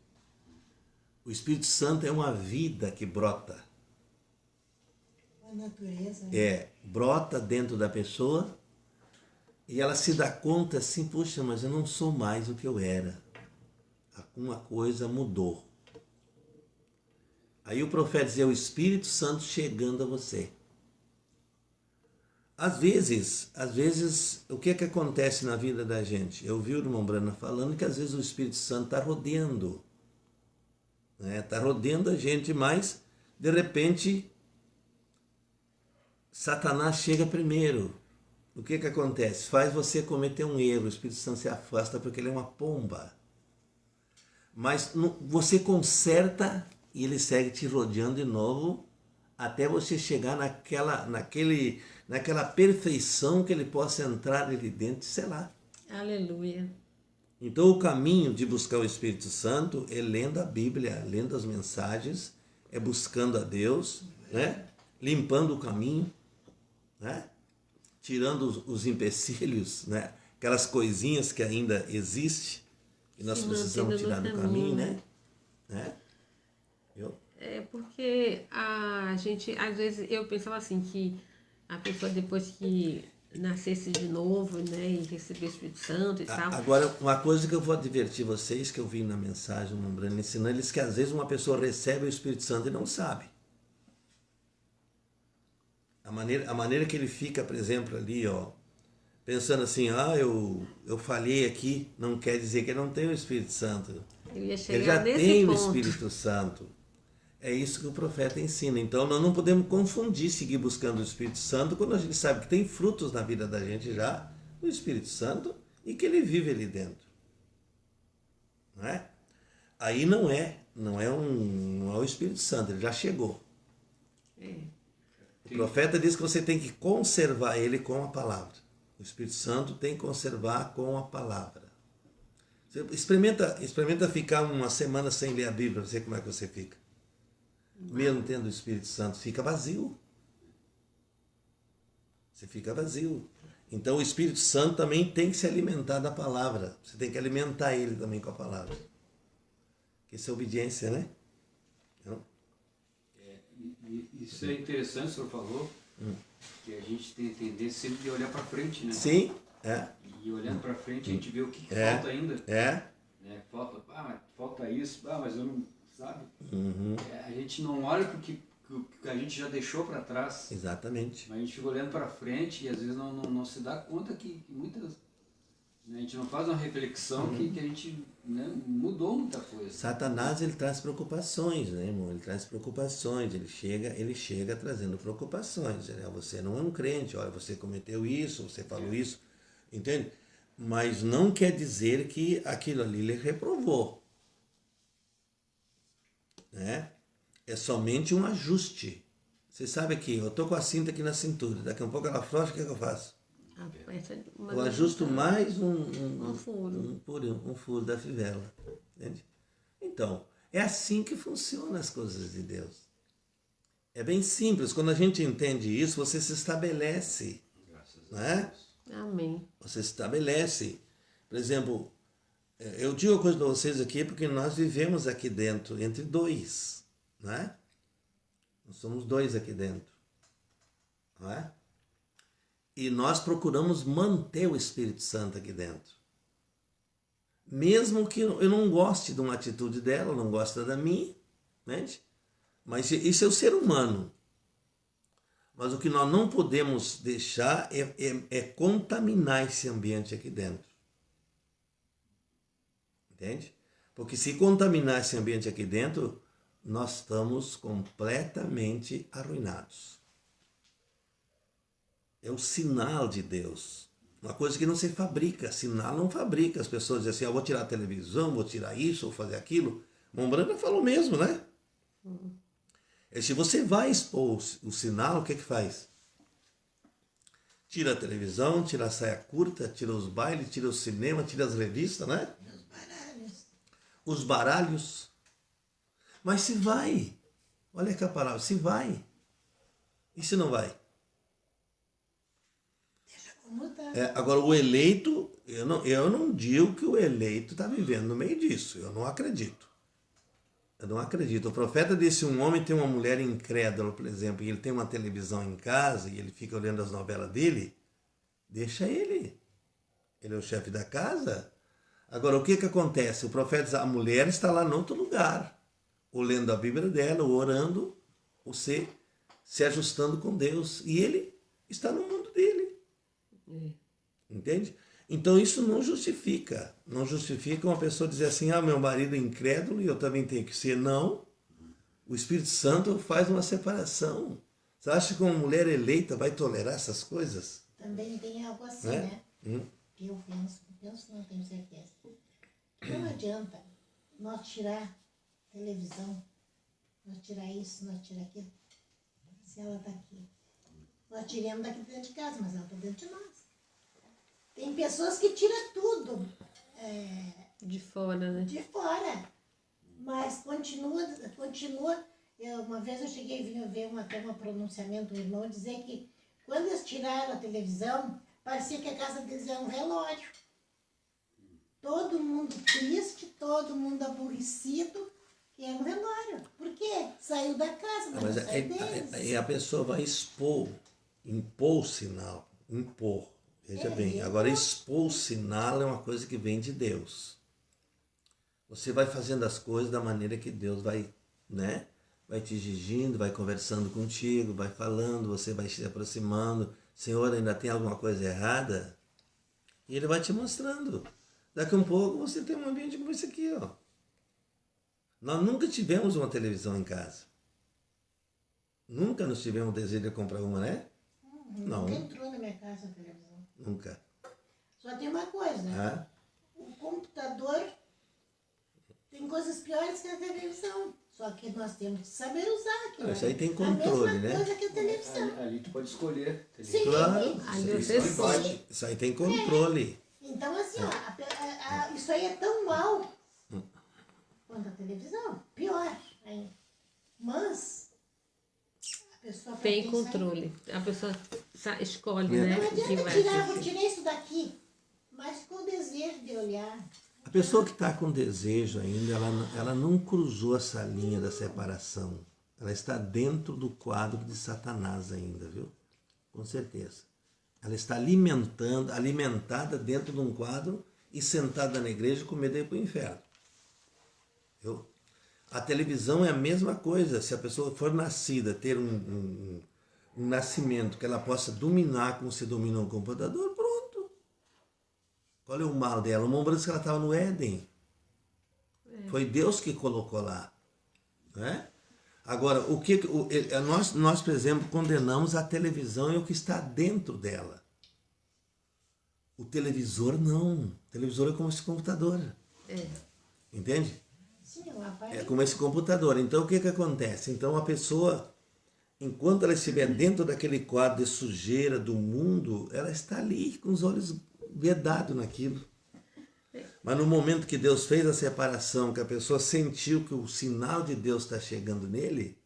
O Espírito Santo é uma vida que brota. A natureza. Né? Brota dentro da pessoa e ela se dá conta assim, puxa, mas eu não sou mais o que eu era. Alguma coisa mudou. Aí o profeta diz, é o Espírito Santo chegando a você. Às vezes, o que é que acontece na vida da gente? Eu vi o irmão Brana falando que às vezes o Espírito Santo está rodeando. Está rodeando a gente, mas de repente Satanás chega primeiro. O que é que acontece? Faz você cometer um erro, o Espírito Santo se afasta porque ele é uma pomba. Mas você conserta e ele segue te rodeando de novo até você chegar naquela perfeição que ele possa entrar ali dentro e selar. Aleluia. Então o caminho de buscar o Espírito Santo é lendo a Bíblia, lendo as mensagens, é buscando a Deus, né? Limpando o caminho, né? Tirando os empecilhos, né? Aquelas coisinhas que ainda existem e nós precisamos tirar do caminho, né? Porque a gente, às vezes, eu pensava assim, que a pessoa depois que nascesse de novo, né, e receber o Espírito Santo e tal. Agora, uma coisa que eu vou advertir vocês, que eu vi na mensagem, o Breno ensinando, eles que às vezes uma pessoa recebe o Espírito Santo e não sabe. A maneira que ele fica, por exemplo, ali, pensando assim, eu falhei aqui, não quer dizer que ele não tem o Espírito Santo. Ele já tem o Espírito Santo. É isso que o profeta ensina. Então, nós não podemos confundir, seguir buscando o Espírito Santo, quando a gente sabe que tem frutos na vida da gente já, do Espírito Santo, e que ele vive ali dentro. Não é? Aí não é o Espírito Santo, ele já chegou. O profeta diz que você tem que conservar ele com a palavra. O Espírito Santo tem que conservar com a palavra. Você experimenta ficar uma semana sem ler a Bíblia, para ver como é que você fica. Mesmo tendo o Espírito Santo, fica vazio. Você fica vazio. Então o Espírito Santo também tem que se alimentar da palavra. Você tem que alimentar ele também com a palavra. Isso é obediência, né? Então, isso é interessante, o senhor falou, que a gente tem que entender sempre de olhar para frente, né? Sim, E olhando para frente a gente vê o que falta ainda. Né? Falta isso, mas eu não... Sabe? A gente não olha para o que a gente já deixou para trás. Exatamente. Mas a gente fica olhando para frente e às vezes não se dá conta que muitas... Né, a gente não faz uma reflexão que a gente, né, mudou muita coisa. Satanás, ele traz preocupações, né, irmão? Ele traz preocupações. Ele chega trazendo preocupações. Né? Você não é um crente. Olha, você cometeu isso, você falou isso. Entende? Mas não quer dizer que aquilo ali ele reprovou. Né? É somente um ajuste. Você sabe que eu estou com a cinta aqui na cintura, daqui a um pouco ela afrouxa, o que é que eu faço? Eu ajusto mais um furo da fivela. Entende? Então, é assim que funcionam as coisas de Deus. É bem simples. Quando a gente entende isso, você se estabelece. Né? Amém. Você se estabelece. Por exemplo, eu digo uma coisa para vocês aqui porque nós vivemos aqui dentro, entre dois, né? Nós somos dois aqui dentro, não é? E nós procuramos manter o Espírito Santo aqui dentro. Mesmo que eu não goste de uma atitude dela, não gosta da minha, né? Mas isso é o ser humano. Mas o que nós não podemos deixar é contaminar esse ambiente aqui dentro. Entende? Porque se contaminar esse ambiente aqui dentro, nós estamos completamente arruinados. É o sinal de Deus. Uma coisa que não se fabrica. Sinal não fabrica. As pessoas dizem assim, eu vou tirar a televisão, vou tirar isso, vou fazer aquilo. Mombrana falou mesmo, né? E se você vai expor o sinal, o que faz? Tira a televisão, tira a saia curta, tira os bailes, tira o cinema, tira as revistas, né? Os baralhos. Mas se vai, olha que a palavra, se vai. E se não vai? Deixa como tá. Agora, o eleito, eu não digo que o eleito está vivendo no meio disso. Eu não acredito. Eu não acredito. O profeta disse, um homem tem uma mulher incrédula, por exemplo, e ele tem uma televisão em casa e ele fica olhando as novelas dele, deixa ele. Ele é o chefe da casa. Agora, o que acontece? O profeta diz, a mulher está lá em outro lugar, ou lendo a Bíblia dela, ou orando, ou se ajustando com Deus. E ele está no mundo dele. Entende? Então isso não justifica. Não justifica uma pessoa dizer assim, meu marido é incrédulo e eu também tenho que ser. Não. O Espírito Santo faz uma separação. Você acha que uma mulher eleita vai tolerar essas coisas? Também tem algo assim, né? Eu penso, não tenho certeza. Não adianta nós tirar televisão, nós tirar isso, nós tirar aquilo, se ela está aqui. Nós tiramos daqui dentro de casa, mas ela está dentro de nós. Tem pessoas que tiram tudo de fora, né? De fora. Mas continua. Uma vez eu cheguei a ver até um pronunciamento do irmão dizer que quando eles tiraram a televisão, parecia que a casa deles era um relógio. Todo mundo triste, todo mundo aborrecido, que era um relógio. Por quê? Saiu da casa, mas não saiu deles. Aí a pessoa vai impor o sinal, impor. Veja bem, agora expor o sinal é uma coisa que vem de Deus. Você vai fazendo as coisas da maneira que Deus vai, né? Vai te dirigindo, vai conversando contigo, vai falando, você vai se aproximando. Senhor, ainda tem alguma coisa errada? E Ele vai te mostrando. Daqui a um pouco você tem um ambiente como esse aqui, ó. Nós nunca tivemos uma televisão em casa. Nunca nos tivemos desejo de comprar uma, né? Não. Nunca entrou na minha casa a televisão. Nunca. Só tem uma coisa, o computador tem coisas piores que a televisão. Só que nós temos que saber usar aquilo. Isso aí tem controle, né? A mesma coisa que a televisão. Ali tu pode escolher. Sim. Claro. Ali pode. Isso aí tem controle. Então, assim, isso aí é tão mal quanto a televisão. Pior ainda. Mas a pessoa tem controle. A pessoa escolhe, né? Não adianta tirar, vou tirar isso daqui. Mas com o desejo de olhar. A pessoa que está com desejo ainda, ela não cruzou essa linha da separação. Ela está dentro do quadro de Satanás ainda, viu? Com certeza. Ela está alimentada dentro de um quadro e sentada na igreja com medo de ir para o inferno. Viu? A televisão é a mesma coisa. Se a pessoa for nascida, ter um nascimento que ela possa dominar como se domina um computador, pronto. Qual é o mal dela? Uma lembrança que ela estava no Éden. Foi Deus que colocou lá. Né? Agora, nós, por exemplo, condenamos a televisão e o que está dentro dela. O televisor não. O televisor é como esse computador. Entende? Sim, é como esse computador. Então, o que acontece? Então, a pessoa, enquanto ela estiver dentro daquele quadro de sujeira do mundo, ela está ali com os olhos vedados naquilo. Mas no momento que Deus fez a separação, que a pessoa sentiu que o sinal de Deus está chegando nele,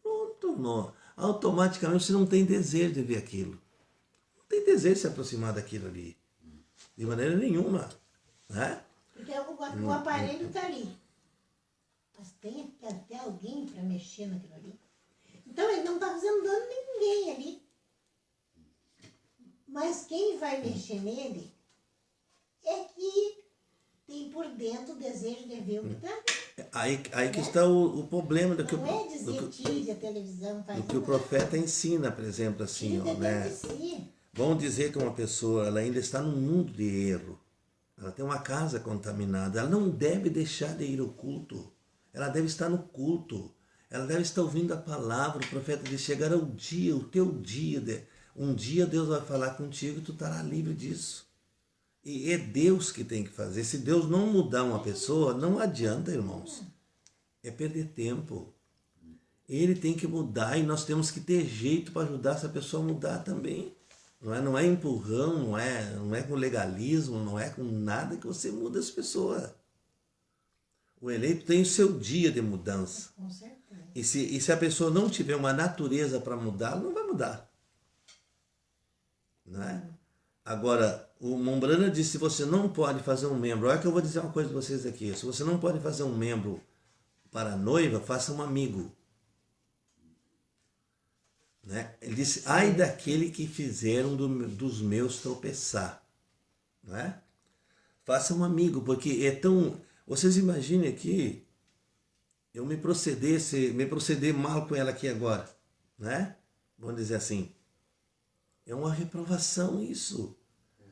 pronto, não. Automaticamente você não tem desejo de ver aquilo. Não tem desejo de se aproximar daquilo ali. De maneira nenhuma. Né? Porque o aparelho está ali. Mas tem que ter alguém para mexer naquilo ali. Então ele não está fazendo dano a ninguém ali. Mas quem vai mexer nele é que tem por dentro o desejo de ver o que está. Aí que está o problema do que não é dizer tire a televisão, faz do que o profeta ensina, por exemplo, assim, ó, né? Vamos dizer que uma pessoa ela ainda está num mundo de erro. Ela tem uma casa contaminada. Ela não deve deixar de ir ao culto. Ela deve estar no culto. Ela deve estar ouvindo a palavra. O profeta diz, chegará o dia, o teu dia. Um dia Deus vai falar contigo e tu estará livre disso. E é Deus que tem que fazer. Se Deus não mudar uma pessoa, não adianta, irmãos. É perder tempo. Ele tem que mudar e nós temos que ter jeito para ajudar essa pessoa a mudar também. Não é empurrão, não é com legalismo, não é com nada que você muda as pessoas. O eleito tem o seu dia de mudança. Com certeza. E se a pessoa não tiver uma natureza para mudar, ela não vai mudar. Não é? Agora, o Mombrana disse, se você não pode fazer um membro, olha que eu vou dizer uma coisa para vocês aqui, se você não pode fazer um membro para a noiva, faça um amigo. Né? Ele disse, ai daquele que fizeram dos meus tropeçar. Né? Faça um amigo, porque é tão... Vocês imaginem aqui, eu me proceder mal com ela aqui agora. Né? Vamos dizer assim. É uma reprovação isso.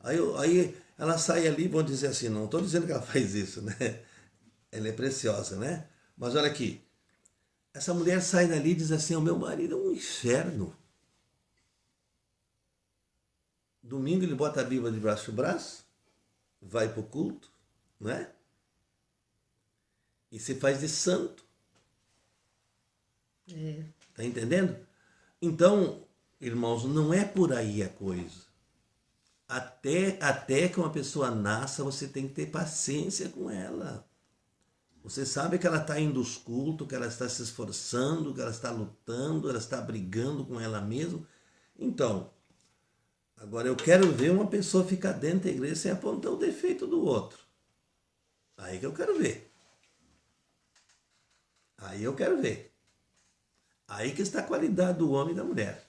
Aí ela sai ali, vamos dizer assim, não estou dizendo que ela faz isso, né? Ela é preciosa, né? Mas olha aqui, essa mulher sai dali e diz assim, o meu marido é um inferno. Domingo ele bota a Bíblia debaixo do braço, vai para o culto, né? E se faz de santo. Tá entendendo? Então, irmãos, não é por aí a coisa. Até que uma pessoa nasça, você tem que ter paciência com ela. Você sabe que ela está indo aos cultos, que ela está se esforçando, que ela está lutando, ela está brigando com ela mesma. Então, agora eu quero ver uma pessoa ficar dentro da igreja sem apontar o defeito do outro. Aí que eu quero ver. Aí eu quero ver. Aí que está a qualidade do homem e da mulher.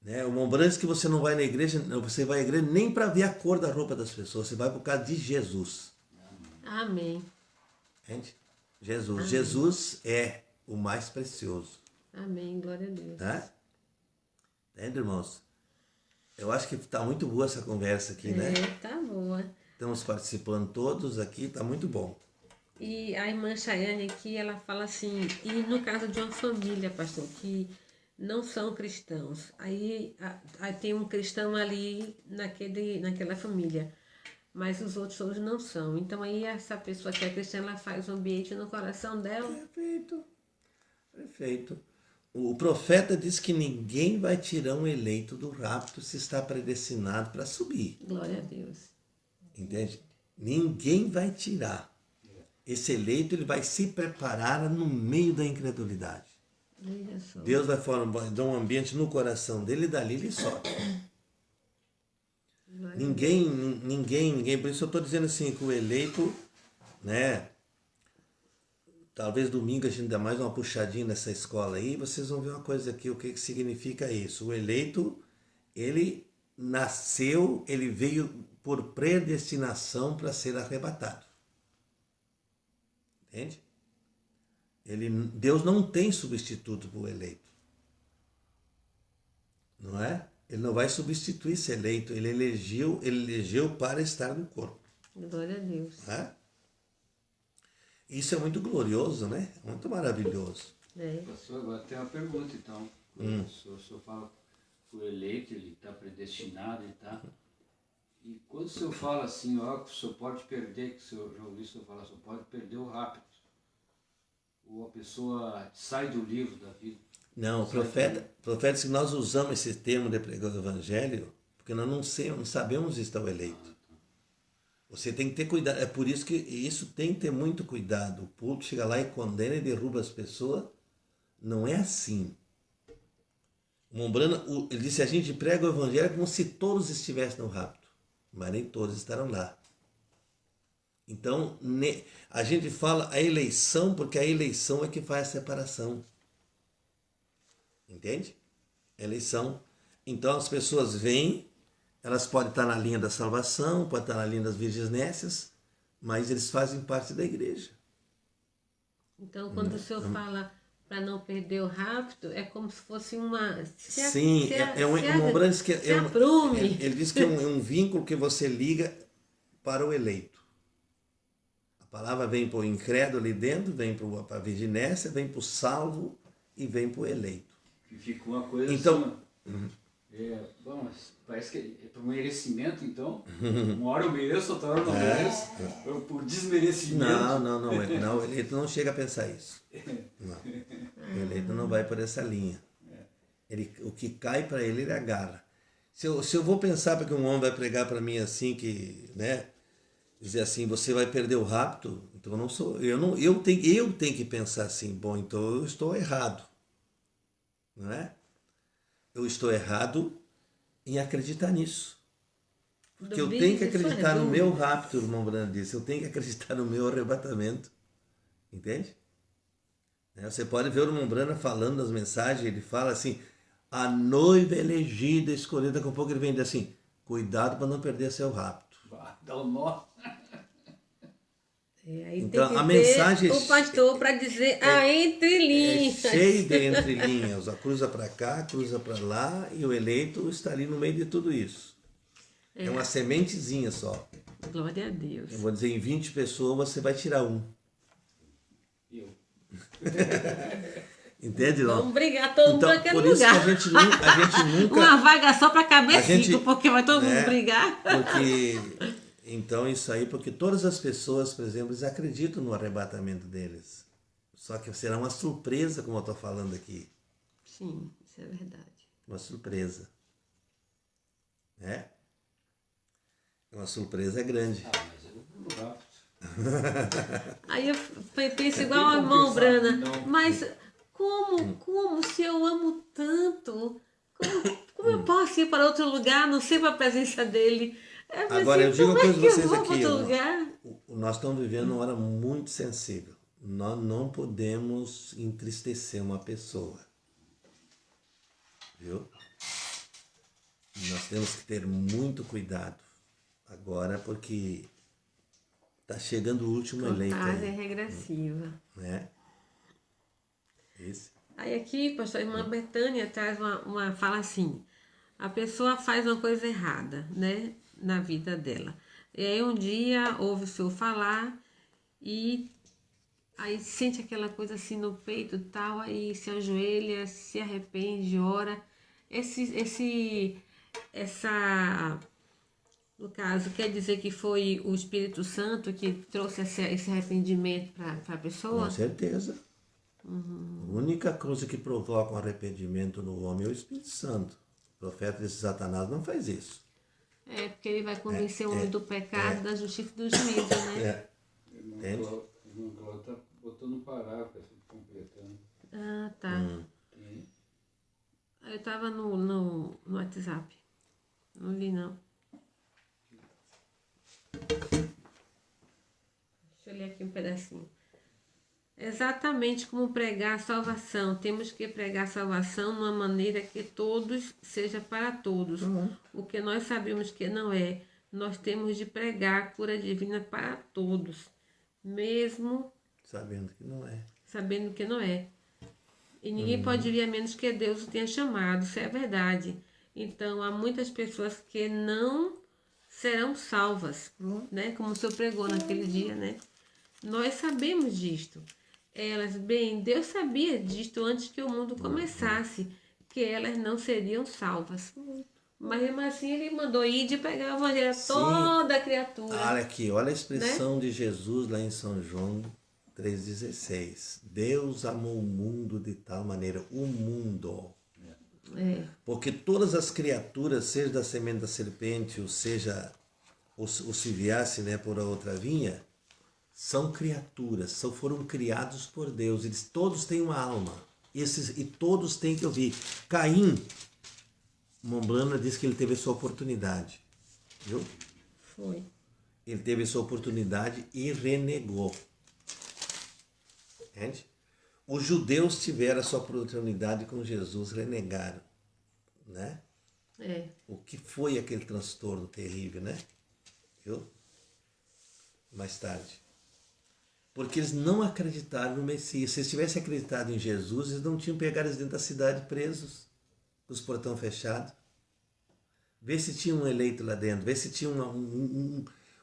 Né? O Mombrante que você não vai na igreja, você vai à igreja nem para ver a cor da roupa das pessoas, você vai por causa de Jesus. Amém. Entende? Jesus. Amém. Jesus é o mais precioso. Amém, glória a Deus. Tá? Entende, irmãos? Eu acho que está muito boa essa conversa aqui, né? Tá boa. Estamos participando todos aqui, está muito bom. E a irmã Chayane aqui, ela fala assim, e no caso de uma família, pastor, que não são cristãos, aí tem um cristão ali naquela família, mas os outros todos não são. Então aí essa pessoa que é cristã, ela faz um ambiente no coração dela. Perfeito. Perfeito. O profeta diz que ninguém vai tirar um eleito do rapto se está predestinado para subir. Glória a Deus. Entende? Ninguém vai tirar. Esse eleito ele vai se preparar no meio da incredulidade. Deus vai dar um ambiente no coração dele e dali ele sobe. Ninguém, por isso eu estou dizendo assim, que o eleito, né? Talvez domingo a gente dê mais uma puxadinha nessa escola aí, vocês vão ver uma coisa aqui, o que significa isso. O eleito, ele nasceu, ele veio por predestinação para ser arrebatado. Entende? Deus não tem substituto para o eleito. Não é? Ele não vai substituir esse eleito. Ele elegeu para estar no corpo. Glória a Deus. É? Isso é muito glorioso, né? Muito maravilhoso. Pastor, agora tem uma pergunta, então. O senhor fala que o eleito ele está predestinado, ele está... E quando o senhor fala assim, ó, que o senhor pode perder, que o senhor já ouviu o senhor falar, o senhor pode perder o rápido. Ou a pessoa sai do livro da vida. Não, o profeta diz que nós usamos esse termo de pregar o evangelho porque nós não sabemos estar o eleito. Você tem que ter cuidado. É por isso que isso tem que ter muito cuidado. O público chega lá e condena e derruba as pessoas. Não é assim. O Mombrana, ele disse, a gente prega o evangelho como se todos estivessem no rapto. Mas nem todos estarão lá. Então, a gente fala a eleição, porque a eleição é que faz a separação. Entende? Eleição. Então, as pessoas vêm, elas podem estar na linha da salvação, podem estar na linha das virgens nécias, mas eles fazem parte da igreja. Então, quando o senhor fala para não perder o rapto, é como se fosse uma... Sim, ele diz que é um vínculo que você liga para o eleito. A palavra vem para o incrédulo ali dentro, vem para a virginécia, vem para o salvo e vem para o eleito. Que fica uma coisa então, assim... bom, parece que é por merecimento, então. Uma hora eu mereço, outra hora eu não mereço. Por desmerecimento. Não, o eleito não chega a pensar isso. Não. O eleito não vai por essa linha. O que cai para ele agarra. Se eu vou pensar porque um homem vai pregar para mim assim, que, né, dizer assim, você vai perder o rapto, então eu tenho que pensar assim, bom, então eu estou errado. Não é? Eu estou errado em acreditar nisso. Porque eu tenho que acreditar no meu rapto, o irmão Brando disse. Eu tenho que acreditar no meu arrebatamento. Entende? Você pode ver o irmão Brana falando nas mensagens, ele fala assim, a noiva elegida, escolhida, com pouco ele vem assim, cuidado para não perder seu rapto. Dá um nó. Aí então, tem que a mensagem o pastor para dizer a entrelinhas. É cheio de entrelinhas. A cruza para cá, cruza para lá, e o eleito está ali no meio de tudo isso. É uma sementezinha só. Glória a Deus. Eu vou dizer, em 20 pessoas você vai tirar um. Eu. Entende, não? Vamos brigar todo mundo naquele por isso lugar. Que a gente nunca... Uma vaga só para caber 5, porque vai todo mundo brigar. Porque... Então, isso aí, porque todas as pessoas, por exemplo, eles acreditam no arrebatamento deles. Só que será uma surpresa, como eu estou falando aqui. Sim, isso é verdade. Uma surpresa. É uma surpresa grande. Mas eu vou rápido. Aí eu penso igual ao irmão Brana. Mas como se eu amo tanto, como eu posso ir para outro lugar, não sei para a presença dele? Agora, eu digo uma coisa para vocês aqui. Lugar? Nós estamos vivendo uma hora muito sensível. Nós não podemos entristecer uma pessoa. Viu? Nós temos que ter muito cuidado agora, porque está chegando o último eleito. Contagem regressiva. Né? Esse. Aí aqui, pastor, a irmã Betânia traz uma fala assim, a pessoa faz uma coisa errada, né, na vida dela. E aí um dia ouve o senhor falar e aí sente aquela coisa assim no peito e tal, aí se ajoelha, se arrepende, ora. No caso, quer dizer que foi o Espírito Santo que trouxe esse arrependimento para a pessoa? Com certeza. A única coisa que provoca um arrependimento no homem é o Espírito Santo. O profeta de Satanás não faz isso. Porque ele vai convencer o homem do pecado, da justiça e do juízo, né? Irmão Cláudio está botando um parágrafo, completando. Ah, tá. Eu estava no WhatsApp. Não li, não. Deixa eu ler aqui um pedacinho. Exatamente como pregar a salvação. Temos que pregar a salvação de uma maneira que todos seja para todos. O que nós sabemos que não é. Nós temos de pregar a cura divina para todos. Mesmo sabendo que não é. Sabendo que não é. E ninguém pode vir a menos que Deus o tenha chamado. Isso é verdade. Então, há muitas pessoas que não serão salvas, né? Como o senhor pregou naquele dia, né? Nós sabemos disto. Deus sabia disto antes que o mundo começasse, que elas não seriam salvas. Mas mesmo assim ele mandou ir de pegar o evangelho a toda a criatura. Olha aqui, olha a expressão, né, de Jesus lá em São João 3,16. Deus amou o mundo de tal maneira, o mundo. Porque todas as criaturas, seja da semente da serpente, ou seja, ou se viesse, né, por a outra vinha, são criaturas, foram criados por Deus. Eles todos têm uma alma. E todos têm que ouvir. Caim, Mombrana diz que ele teve a sua oportunidade. Viu? Foi. Ele teve a sua oportunidade e renegou. Entende? Os judeus tiveram a sua oportunidade com Jesus, renegaram. Né? O que foi aquele transtorno terrível, né? Viu? Mais tarde. Porque eles não acreditaram no Messias. Se eles tivessem acreditado em Jesus, eles não tinham pegado eles dentro da cidade presos, com os portões fechados. Vê se tinha um eleito lá dentro, vê se tinha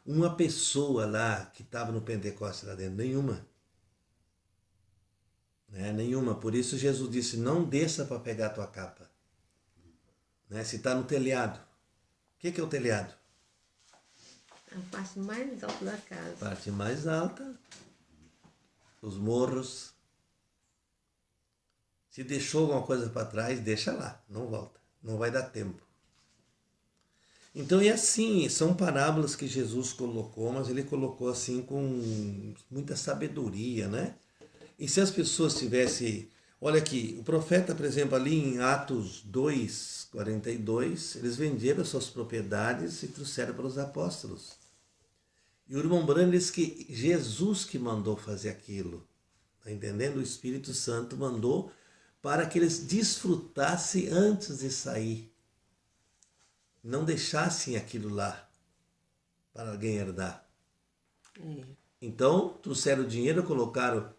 uma pessoa lá que estava no Pentecostes lá dentro. Nenhuma. Né? Nenhuma. Por isso Jesus disse, não desça para pegar a tua capa. Né? Se está no telhado. O que é o telhado? A parte mais alta da casa. A parte mais alta. Os morros. Se deixou alguma coisa para trás, deixa lá, não volta, não vai dar tempo. Então é assim, são parábolas que Jesus colocou, mas ele colocou assim com muita sabedoria, né? E se as pessoas tivessem... Olha aqui, o profeta, por exemplo, ali em Atos 2:42, eles venderam as suas propriedades e trouxeram para os apóstolos. E o irmão Brana diz que Jesus que mandou fazer aquilo. Está entendendo? O Espírito Santo mandou para que eles desfrutassem antes de sair. Não deixassem aquilo lá para alguém herdar. Então, trouxeram o dinheiro, colocaram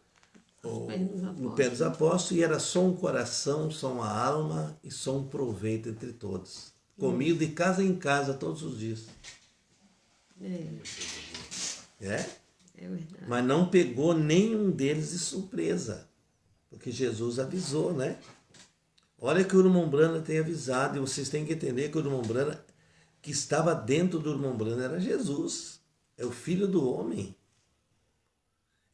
no pé dos apóstolos e era só um coração, só uma alma e só um proveito entre todos. Comiam de casa em casa todos os dias. É verdade. Mas não pegou nenhum deles de surpresa, porque Jesus avisou, né? Olha que o Urmumbrana tem avisado, e vocês têm que entender que o Urmumbrana, que estava dentro do Urmumbrana, era Jesus, é o Filho do Homem.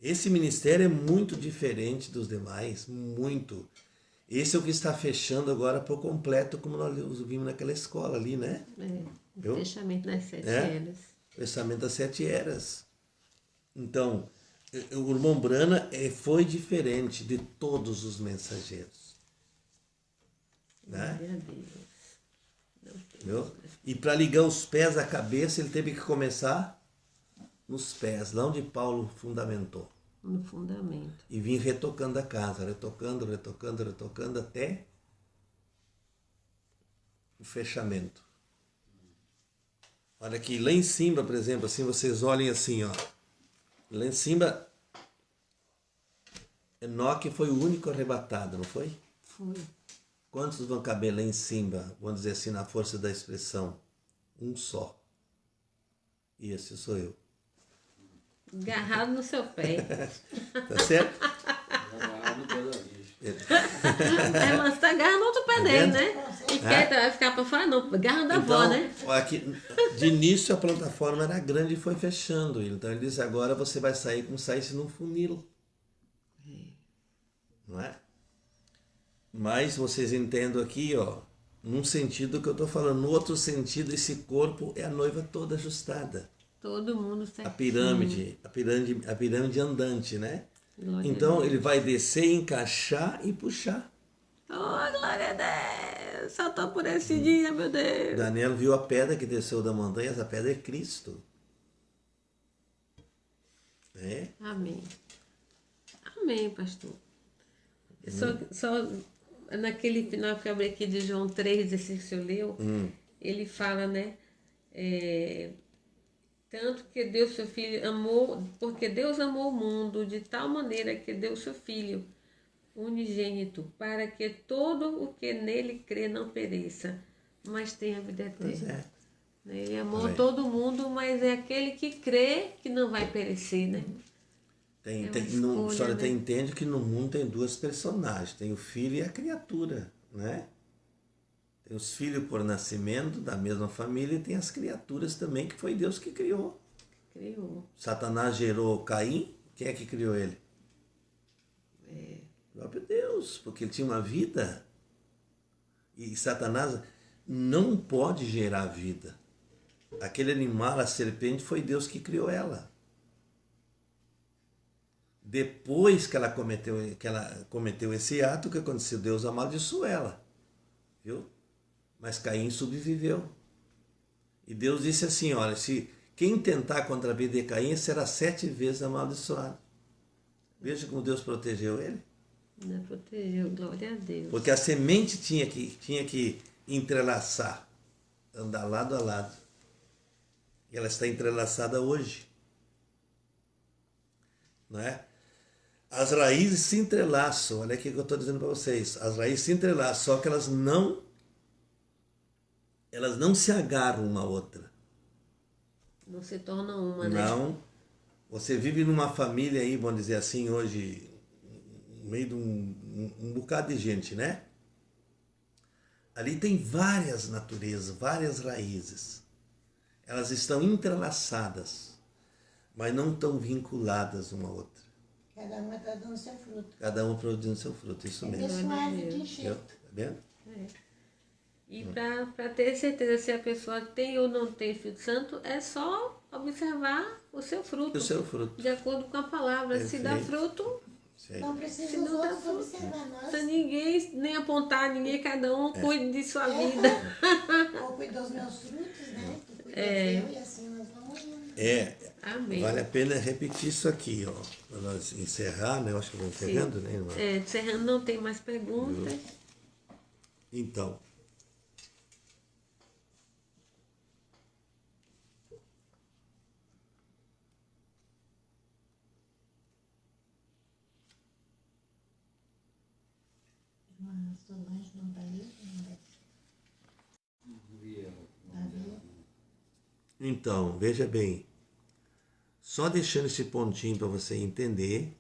Esse ministério é muito diferente dos demais, muito. Esse é o que está fechando agora por completo, como nós vimos naquela escola ali, né? O fechamento das 7 eras. Fechamento das 7 eras. Então, o Urmumbrana foi diferente de todos os mensageiros. Né? Meu Deus. E para ligar os pés à cabeça, ele teve que começar nos pés, lá onde Paulo fundamentou. No fundamento. E vim retocando a casa, retocando até o fechamento. Olha aqui, lá em cima, por exemplo, assim, vocês olhem assim, ó. Lá em cima, Enoque foi o único arrebatado, não foi? Foi. Quantos vão caber lá em cima, vamos dizer assim, na força da expressão? Um só. E esse sou eu. Agarrado no seu pé. Tá certo? Agarrado no pé da bicha. Mas você tá agarrando outro pé dele, né? E vai ficar para fora, não. Agarra da avó, né? Aqui, de início a plataforma era grande e foi fechando. Então ele disse, agora você vai sair como saísse num funil. Não é? Mas vocês entendam aqui, ó, num sentido que eu estou falando, no outro sentido, esse corpo é a noiva toda ajustada. Todo mundo certinho. A pirâmide andante, né? Glória então ele vai descer, encaixar e puxar. Oh, glória a Deus! Só tô por esse dia, meu Deus! Daniel viu a pedra que desceu da montanha, essa pedra é Cristo. Amém. Amém, pastor. Só naquele final que eu abri aqui de João 3, esse que o senhor leu, ele fala, né? Tanto que Deus, seu Filho, amou, porque Deus amou o mundo de tal maneira que deu seu Filho unigênito, para que todo o que nele crê não pereça, mas tenha vida eterna. Ele amou todo mundo, mas é aquele que crê que não vai perecer, né? A história entende que no mundo tem duas personagens, tem o filho e a criatura, né? Tem os filhos por nascimento da mesma família e tem as criaturas também, que foi Deus que criou. Satanás gerou Caim, quem é que criou ele? O próprio Deus, porque ele tinha uma vida. E Satanás não pode gerar vida. Aquele animal, a serpente, foi Deus que criou ela. Depois que ela cometeu esse ato, o que aconteceu? Deus amaldiçoou ela. Viu? Mas Caim sobreviveu. E Deus disse assim, olha, se quem tentar contra a vida de Caim será 7 vezes amaldiçoado. Veja como Deus protegeu ele. Não protegeu, glória a Deus. Porque a semente tinha que entrelaçar, andar lado a lado. E ela está entrelaçada hoje. Não é? As raízes se entrelaçam, olha aqui que eu estou dizendo para vocês. As raízes se entrelaçam, só que elas não se agarram uma à outra. Não se tornam uma, né? Não. Você vive numa família aí, vamos dizer assim, hoje, no meio de um bocado de gente, né? Ali tem várias naturezas, várias raízes. Elas estão entrelaçadas, mas não estão vinculadas uma à outra. Cada uma está dando seu fruto. Cada uma produzindo seu fruto, isso mesmo. Suave de enxerto. Tá vendo? E para ter certeza se a pessoa tem ou não tem Espírito Santo, é só observar o seu fruto. O seu fruto. De acordo com a palavra. Perfeito. Se dá fruto, não precisa se os não dá outros fruto. observar nós. Se ninguém nem apontar, ninguém, cada um cuide de sua vida. Ou cuide dos meus frutos, né? Tu cuida do teu, e assim nós vamos indo. Amém. Vale a pena repetir isso aqui, ó. Para nós encerrar, né? Eu acho que vamos encerrando, né, irmã? Encerrando, não tem mais perguntas. Viu? Então. Solange não está aí? Então, veja bem. Só deixando esse pontinho para você entender,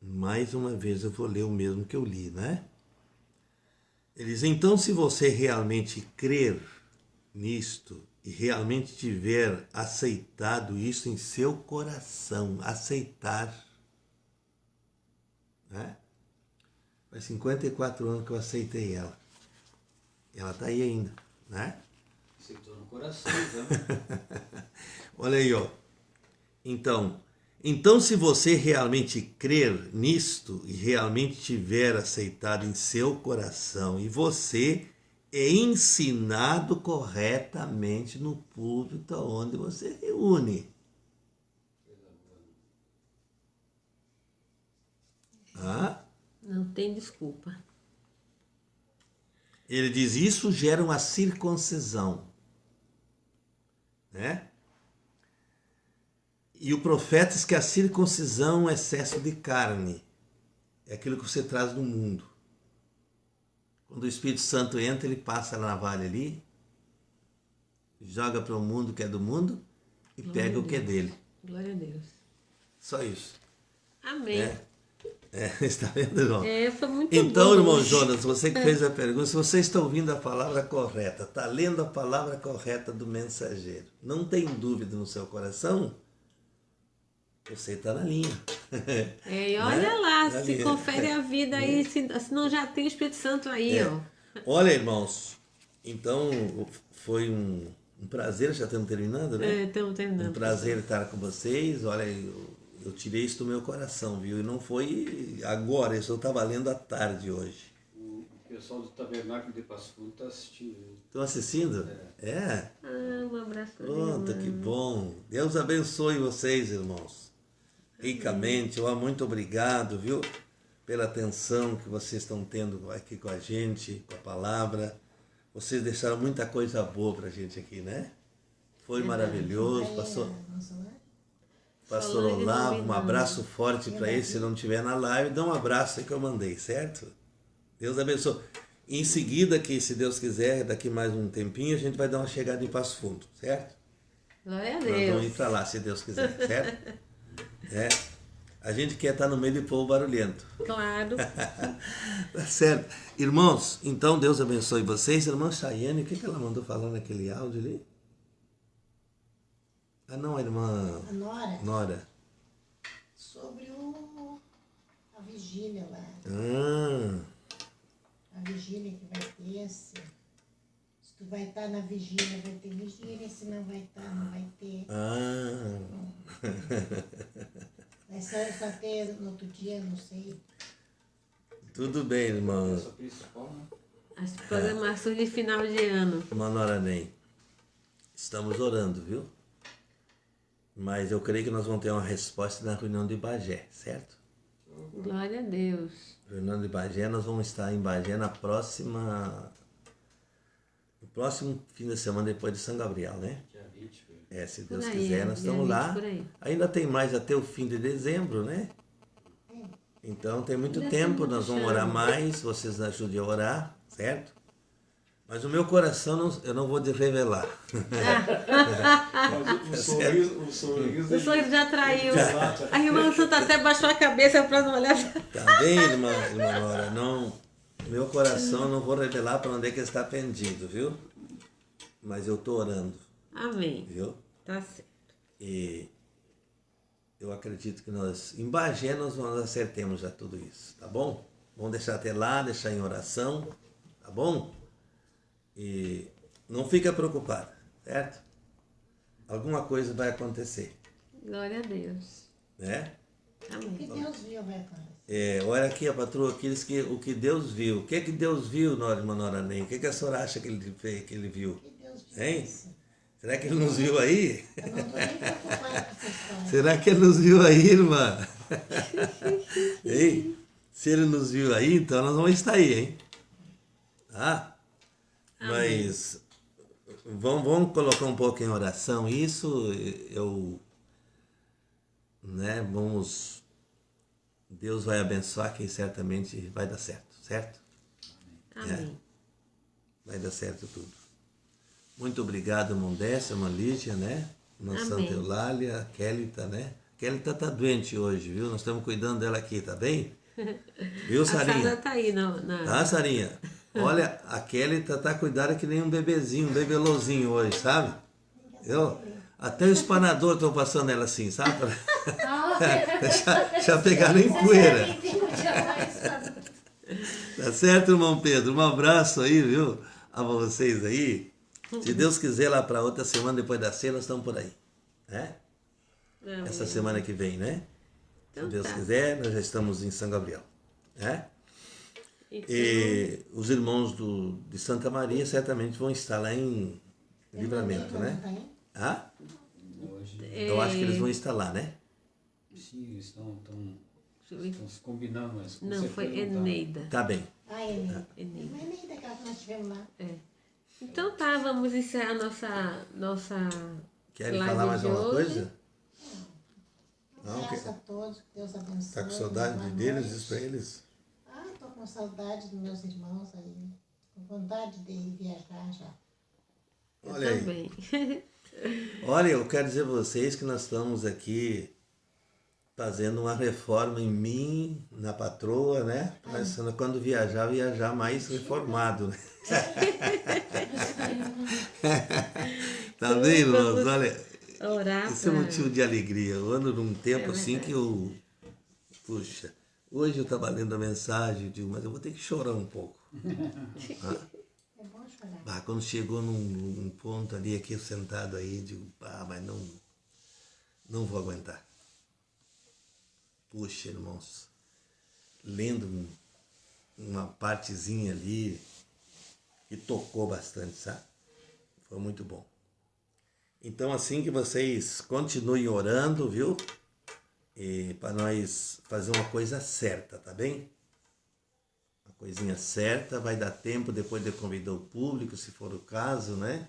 mais uma vez eu vou ler o mesmo que eu li, né? Eles, então, se você realmente crer nisto e realmente tiver aceitado isso em seu coração, aceitar, né? Faz 54 anos que eu aceitei ela. Ela está aí ainda, né? Aceitou no coração, então. Olha aí, ó. Então, se você realmente crer nisto e realmente tiver aceitado em seu coração e você é ensinado corretamente no púlpito onde você reúne. Ah? Não tem desculpa. Ele diz, isso gera uma circuncisão, né? E o profeta diz que a circuncisão é um excesso de carne. É aquilo que você traz do mundo. Quando o Espírito Santo entra, ele passa a navalha ali, joga para o mundo que é do mundo e pega o que é dele. Glória a Deus. Só isso. Amém. Está vendo, irmão? Foi muito então, bom. Irmão Jonas, você que fez a pergunta, se você está ouvindo a palavra correta, está lendo a palavra correta do mensageiro, não tem dúvida no seu coração, você está na linha. E olha lá, Na se linha. confere a vida aí, se não já tem o Espírito Santo aí, ó. Olha, irmãos, então foi um prazer, já estamos terminando, né? Estamos terminando. Um prazer estar com vocês. Olha, eu tirei isso do meu coração, viu? E não foi agora, isso eu estava lendo à tarde hoje. O pessoal do Tabernáculo de Passo Fundo está assistindo. Estão assistindo? É? Um abraço para Pronto, que bom. Deus abençoe vocês, irmãos. Ricamente, muito obrigado, viu? Pela atenção que vocês estão tendo aqui com a gente, com a palavra. Vocês deixaram muita coisa boa pra gente aqui, né? Foi maravilhoso. Pastor Olavo, um abraço forte para ele. Se não estiver na live, dá um abraço aí que eu mandei, certo? Deus abençoe. Em seguida, que se Deus quiser, daqui mais um tempinho, a gente vai dar uma chegada em Passo Fundo, certo? Glória a Nós Deus. vamos ir para lá, se Deus quiser, certo? A gente quer estar no meio do povo barulhento. Claro. Tá certo. Irmãos, então Deus abençoe vocês. Irmã Chayane, o que ela mandou falar naquele áudio ali? Ah, não, a irmã... A Nora. Nora. Sobre a vigília lá. A vigília que vai ter, se tu vai estar na vigília, vai ter vigília, se não vai estar, não vai ter. Vai só ter no outro dia, não sei. Tudo bem, irmã. As programações de final de ano. Irmã Nora Nem. Estamos orando, viu? Mas eu creio que nós vamos ter uma resposta na reunião de Bagé, certo? Glória a Deus. Reunião de Bagé, nós vamos estar em Bagé no próximo fim de semana depois de São Gabriel, né? Dia 20. Se Deus quiser, nós estamos lá. Ainda tem mais até o fim de dezembro, né? Então tem muito tempo, nós vamos orar mais, vocês ajudem a orar, certo? Mas o meu coração eu não vou te revelar. Mas o sorriso já traiu. A irmã Santa até baixou a cabeça para não olhar. Tá bem, irmã Nora? Não, meu coração eu não vou revelar para onde é que está pendido, viu? Mas eu estou orando. Amém. Viu? Tá certo. E eu acredito que em Bagé nós acertemos já tudo isso, tá bom? Vamos deixar até lá, deixar em oração, tá bom? E não fica preocupada, certo? Alguma coisa vai acontecer. Glória a Deus. Né? Amém. O que Deus viu vai acontecer. Olha aqui a patroa, aqueles que o que Deus viu. O que Deus viu, irmã Nora Nem? O que a senhora acha que ele viu? O que Deus viu. Hein? Será que ele nos viu aí? Eu não estou nem preocupada com essa história. Será que ele nos viu aí, irmã? Ei, se ele nos viu aí, então nós vamos estar aí, hein? Tá? Mas vamos colocar um pouco em oração isso. Vamos... Deus vai abençoar que certamente vai dar certo, certo? Amém. Vai dar certo tudo. Muito obrigado, irmão Décio, irmã Lígia, né? Irmã Santa Eulália, a Kélita, né? A Kélita tá doente hoje, viu? Nós estamos cuidando dela aqui, tá bem? Viu, Sarinha? A Sara tá aí, não. Tá, Sarinha? Olha, a Kélita tá cuidada que nem um bebezinho, um bebelozinho hoje, sabe? Até o espanador estão passando ela assim, sabe? Já pegaram em poeira. Tá certo, irmão Pedro? Um abraço aí, viu? A vocês aí. Se Deus quiser, lá para outra semana, depois da ceia, nós estamos por aí. Né? Essa semana que vem, né? Então, se Deus quiser, nós já estamos em São Gabriel. Né? Então... E os irmãos de Santa Maria certamente vão estar lá em Livramento, né? Eu acho que eles vão estar lá, né? Sim, estão se combinando, mas não, foi Eneida. Tá bem. Eneida. Eneida, aquela que nós tivemos lá. Então tá, vamos encerrar nossa Querem falar mais alguma coisa? Um abraço a todos, que Deus abençoe. Tá com saudade deles, diz pra eles? Tô com saudade dos meus irmãos aí. Com vontade de viajar já. Olha aí. Também. Olha, eu quero dizer a vocês que nós estamos aqui fazendo uma reforma em mim, na patroa, né? Mas quando viajar mais reformado, né? Tá bem, irmãos? Olha, esse é um motivo de alegria. Eu ando num tempo assim que eu... Puxa, hoje eu estava lendo a mensagem, mas eu vou ter que chorar um pouco. É bom chorar. Quando chegou num ponto ali, aqui sentado aí, digo, mas não vou aguentar. Puxa, irmãos, lendo uma partezinha ali que tocou bastante, sabe? Foi muito bom. Então, assim que vocês continuem orando, viu? E para nós fazer uma coisa certa, tá bem? Uma coisinha certa, vai dar tempo depois de convidar o público, se for o caso, né?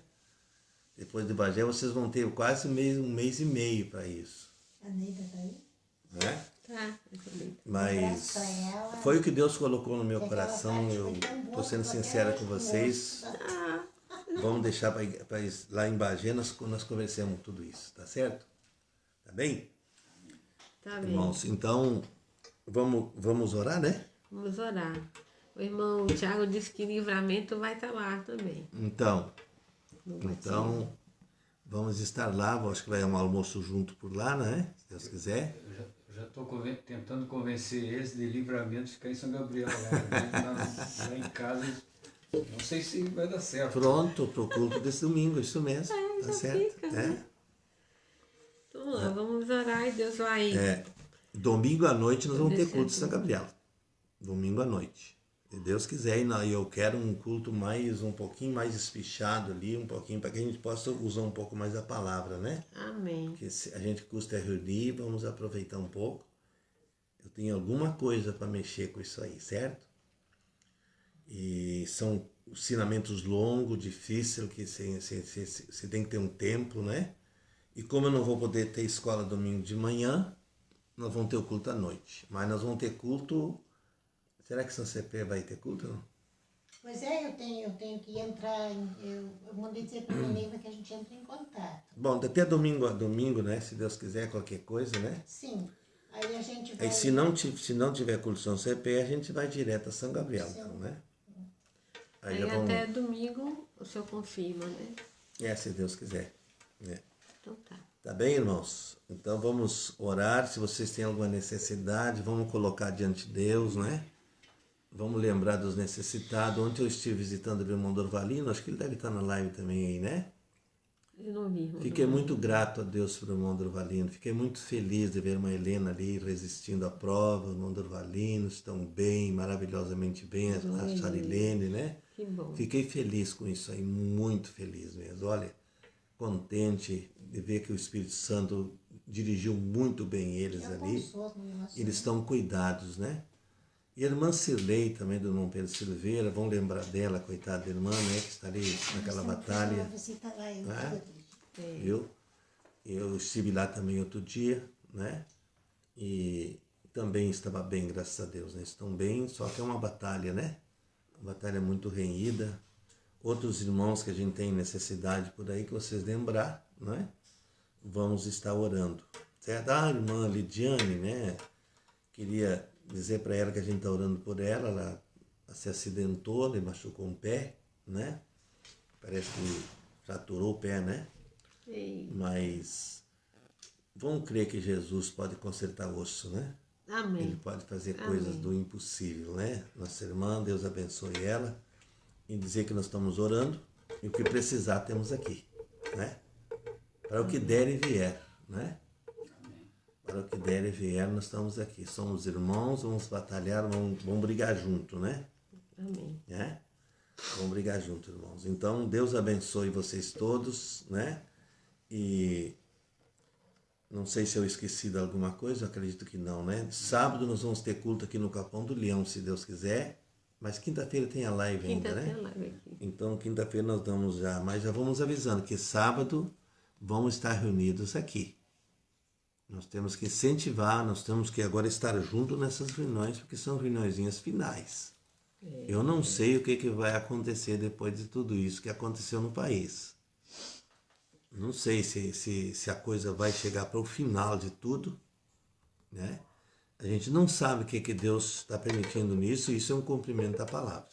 Depois do Bagé, vocês vão ter quase um mês e meio para isso. A Neida tá aí? Né? Mas foi o que Deus colocou no meu coração. Eu estou sendo sincera com vocês. Vamos deixar para lá em Bagé, nós conversamos tudo isso, tá certo? Tá bem? Tá bem. Irmãos, então vamos orar, né? Vamos orar. O irmão Tiago disse que Livramento vai estar lá também. Então vamos estar lá. Acho que vai um almoço junto por lá, né? Se Deus quiser. Eu já estou tentando convencer eles de Livramento de ficar em São Gabriel lá em casa. Não sei se vai dar certo. Pronto, pro culto desse domingo, isso mesmo. Tá certo. Fica, né? Então lá, vamos orar e Deus vai. Domingo à noite nós vamos ter culto em São Gabriel. Domingo à noite. Se Deus quiser, e eu quero um culto um pouquinho mais espichado ali, um pouquinho, para que a gente possa usar um pouco mais a palavra, né? Amém. Porque se a gente custa reunir, vamos aproveitar um pouco. Eu tenho alguma coisa para mexer com isso aí, certo? E são ensinamentos longos, difíceis, que você tem que ter um tempo, né? E como eu não vou poder ter escola domingo de manhã, nós vamos ter o culto à noite. Mas nós vamos ter culto... Será que São CP vai ter culto ou não? Pois eu tenho que entrar, eu mandei dizer para a Neiva que a gente entra em contato. Bom, até domingo, né? Se Deus quiser, qualquer coisa, né? Sim. Aí a gente vai... Aí se não tiver culto São CP, a gente vai direto a São Gabriel, então, né? Aí até domingo o senhor confirma, né? Se Deus quiser. Né? Então tá. Tá bem, irmãos? Então vamos orar. Se vocês têm alguma necessidade, vamos colocar diante de Deus, né? Vamos lembrar dos necessitados. Ontem eu estive visitando o irmão Dorvalino, acho que ele deve estar na live também aí, né? Eu não vi. Fiquei muito grato a Deus pelo irmão Dorvalino. Fiquei muito feliz de ver uma Helena ali resistindo à prova, o irmão Dorvalino estão bem, maravilhosamente bem, a Charilene, né? Que bom. Fiquei feliz com isso aí, muito feliz mesmo. Olha, contente de ver que o Espírito Santo dirigiu muito bem eles ali. Eles estão cuidados, né? E a irmã Cirlei também, do irmão Pedro Silveira, vão lembrar dela, coitada da irmã, né? Que está ali naquela batalha. Né? Eu estive lá também outro dia, né? E também estava bem, graças a Deus, né? Estão bem, só que é uma batalha, né? Uma batalha muito renhida. Outros irmãos que a gente tem necessidade por aí, que vocês lembrar, não é? Vamos estar orando. Certo? A irmã Lidiane, né? Queria dizer para ela que a gente está orando por ela. Ela se acidentou, e machucou um pé, né? Parece que fraturou o pé, né? Sim. Mas vamos crer que Jesus pode consertar osso, né? Amém. Ele pode fazer coisas do impossível, né? Nossa irmã, Deus abençoe ela. E dizer que nós estamos orando e o que precisar temos aqui, né? Para o que der e vier, né? Para o que der e vier, nós estamos aqui. Somos irmãos, vamos batalhar, vamos brigar junto, né? Amém. É? Vamos brigar junto, irmãos. Então, Deus abençoe vocês todos, né? E não sei se eu esqueci de alguma coisa, eu acredito que não, né? Sábado nós vamos ter culto aqui no Capão do Leão, se Deus quiser. Mas quinta-feira tem a live ainda, né? Tem a live aqui. Então, quinta-feira nós damos já, mas já vamos avisando que sábado vamos estar reunidos aqui. Nós temos que incentivar, nós temos que agora estar junto nessas reuniões, porque são reuniõezinhas finais. Eu não sei o que vai acontecer depois de tudo isso que aconteceu no país. Não sei se a coisa vai chegar para o final de tudo, né? A gente não sabe o que Deus está permitindo nisso, e isso é um cumprimento da palavra.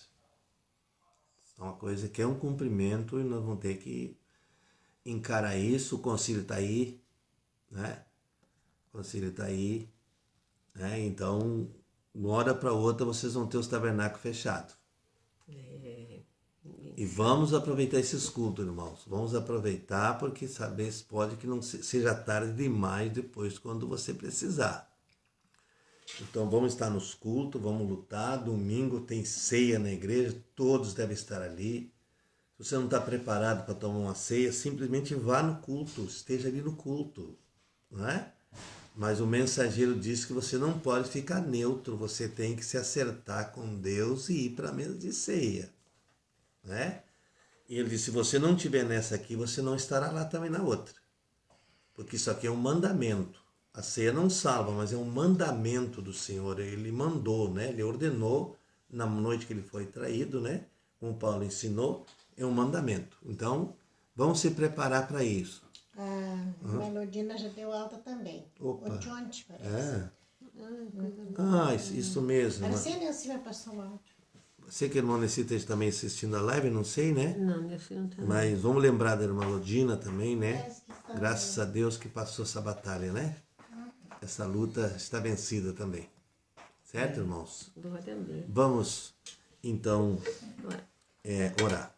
É uma coisa que é um cumprimento e nós vamos ter que encarar isso. O concílio está aí, né? O concílio está aí, né? Então, uma hora para outra vocês vão ter os tabernáculos fechados. E vamos aproveitar esses cultos, irmãos. Vamos aproveitar, porque saber pode que não seja tarde demais depois, quando você precisar. Então vamos estar nos cultos, vamos lutar. Domingo tem ceia na igreja, todos devem estar ali. Se você não está preparado para tomar uma ceia, simplesmente vá no culto, esteja ali no culto, não é? Mas o mensageiro diz que você não pode ficar neutro, você tem que se acertar com Deus e ir para a mesa de ceia, né? E ele disse, se você não estiver nessa aqui, você não estará lá também na outra, porque isso aqui é um mandamento. A ceia não salva, mas é um mandamento do Senhor. Ele mandou, né? Ele ordenou na noite que ele foi traído, né? Como Paulo ensinou, é um mandamento. Então, vamos se preparar para isso. A Melodina já deu alta também. Opa. O Jonte, parece. É. Isso mesmo. Parece que Nelci vai passar o áudio. Sei que a irmã Necita esteja também assistindo a live, não sei, né? Não, Nelci não está. Mas vamos lembrar da irmã Lodina também, né? Graças a Deus que passou essa batalha, né? Essa luta está vencida também. Certo, irmãos? Glória a Deus. Vamos, então, orar.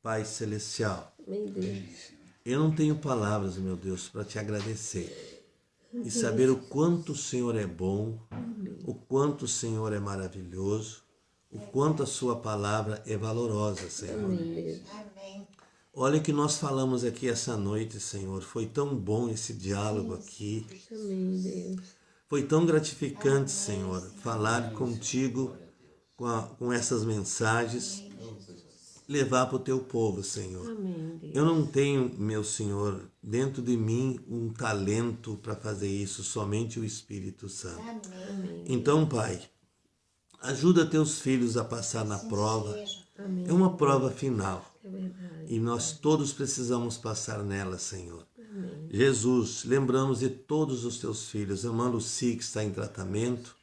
Pai Celestial, Meu Deus. eu não tenho palavras, meu Deus, para te agradecer. E saber o quanto o Senhor é bom, o quanto o Senhor é maravilhoso, o quanto a sua palavra é valorosa, Senhor. Amém. Olha o que nós falamos aqui essa noite, Senhor. Foi tão bom esse diálogo aqui. Amém, Deus. Foi tão gratificante, Senhor, falar contigo com essas mensagens, levar para o teu povo, Senhor. Amém, Deus. Eu não tenho, meu Senhor, dentro de mim um talento para fazer isso, somente o Espírito Santo. Amém. Então, Pai, ajuda teus filhos a passar na prova. Amém. É uma prova final. É verdade. E nós todos precisamos passar nela, Senhor. Amém. Jesus, lembramos de todos os teus filhos, a irmã Lucy, que está em tratamento.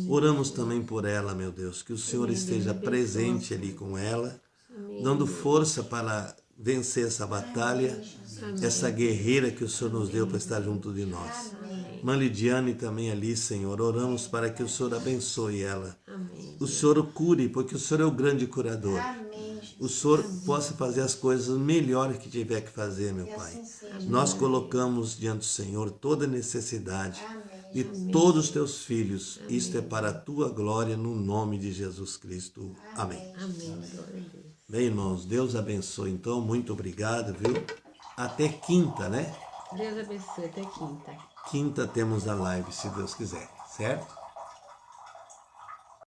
Oramos também por ela, meu Deus, que o Senhor esteja presente ali com ela, dando força para vencer essa batalha, essa guerreira que o Senhor nos deu para estar junto de nós. Irmã Lidiane também ali, Senhor, oramos para que o Senhor abençoe ela. Amém. O Senhor o cure, porque o Senhor é o grande curador. O Senhor possa fazer as coisas melhores que tiver que fazer, meu Pai. Nós colocamos diante do Senhor toda necessidade de todos os teus filhos. Isto é para a tua glória, no nome de Jesus Cristo. Amém. Amém. Glória a Deus. Bem, irmãos, Deus abençoe. Então, muito obrigado, viu? até quinta, né? Deus abençoe, até quinta. Quinta temos a live, se Deus quiser, certo?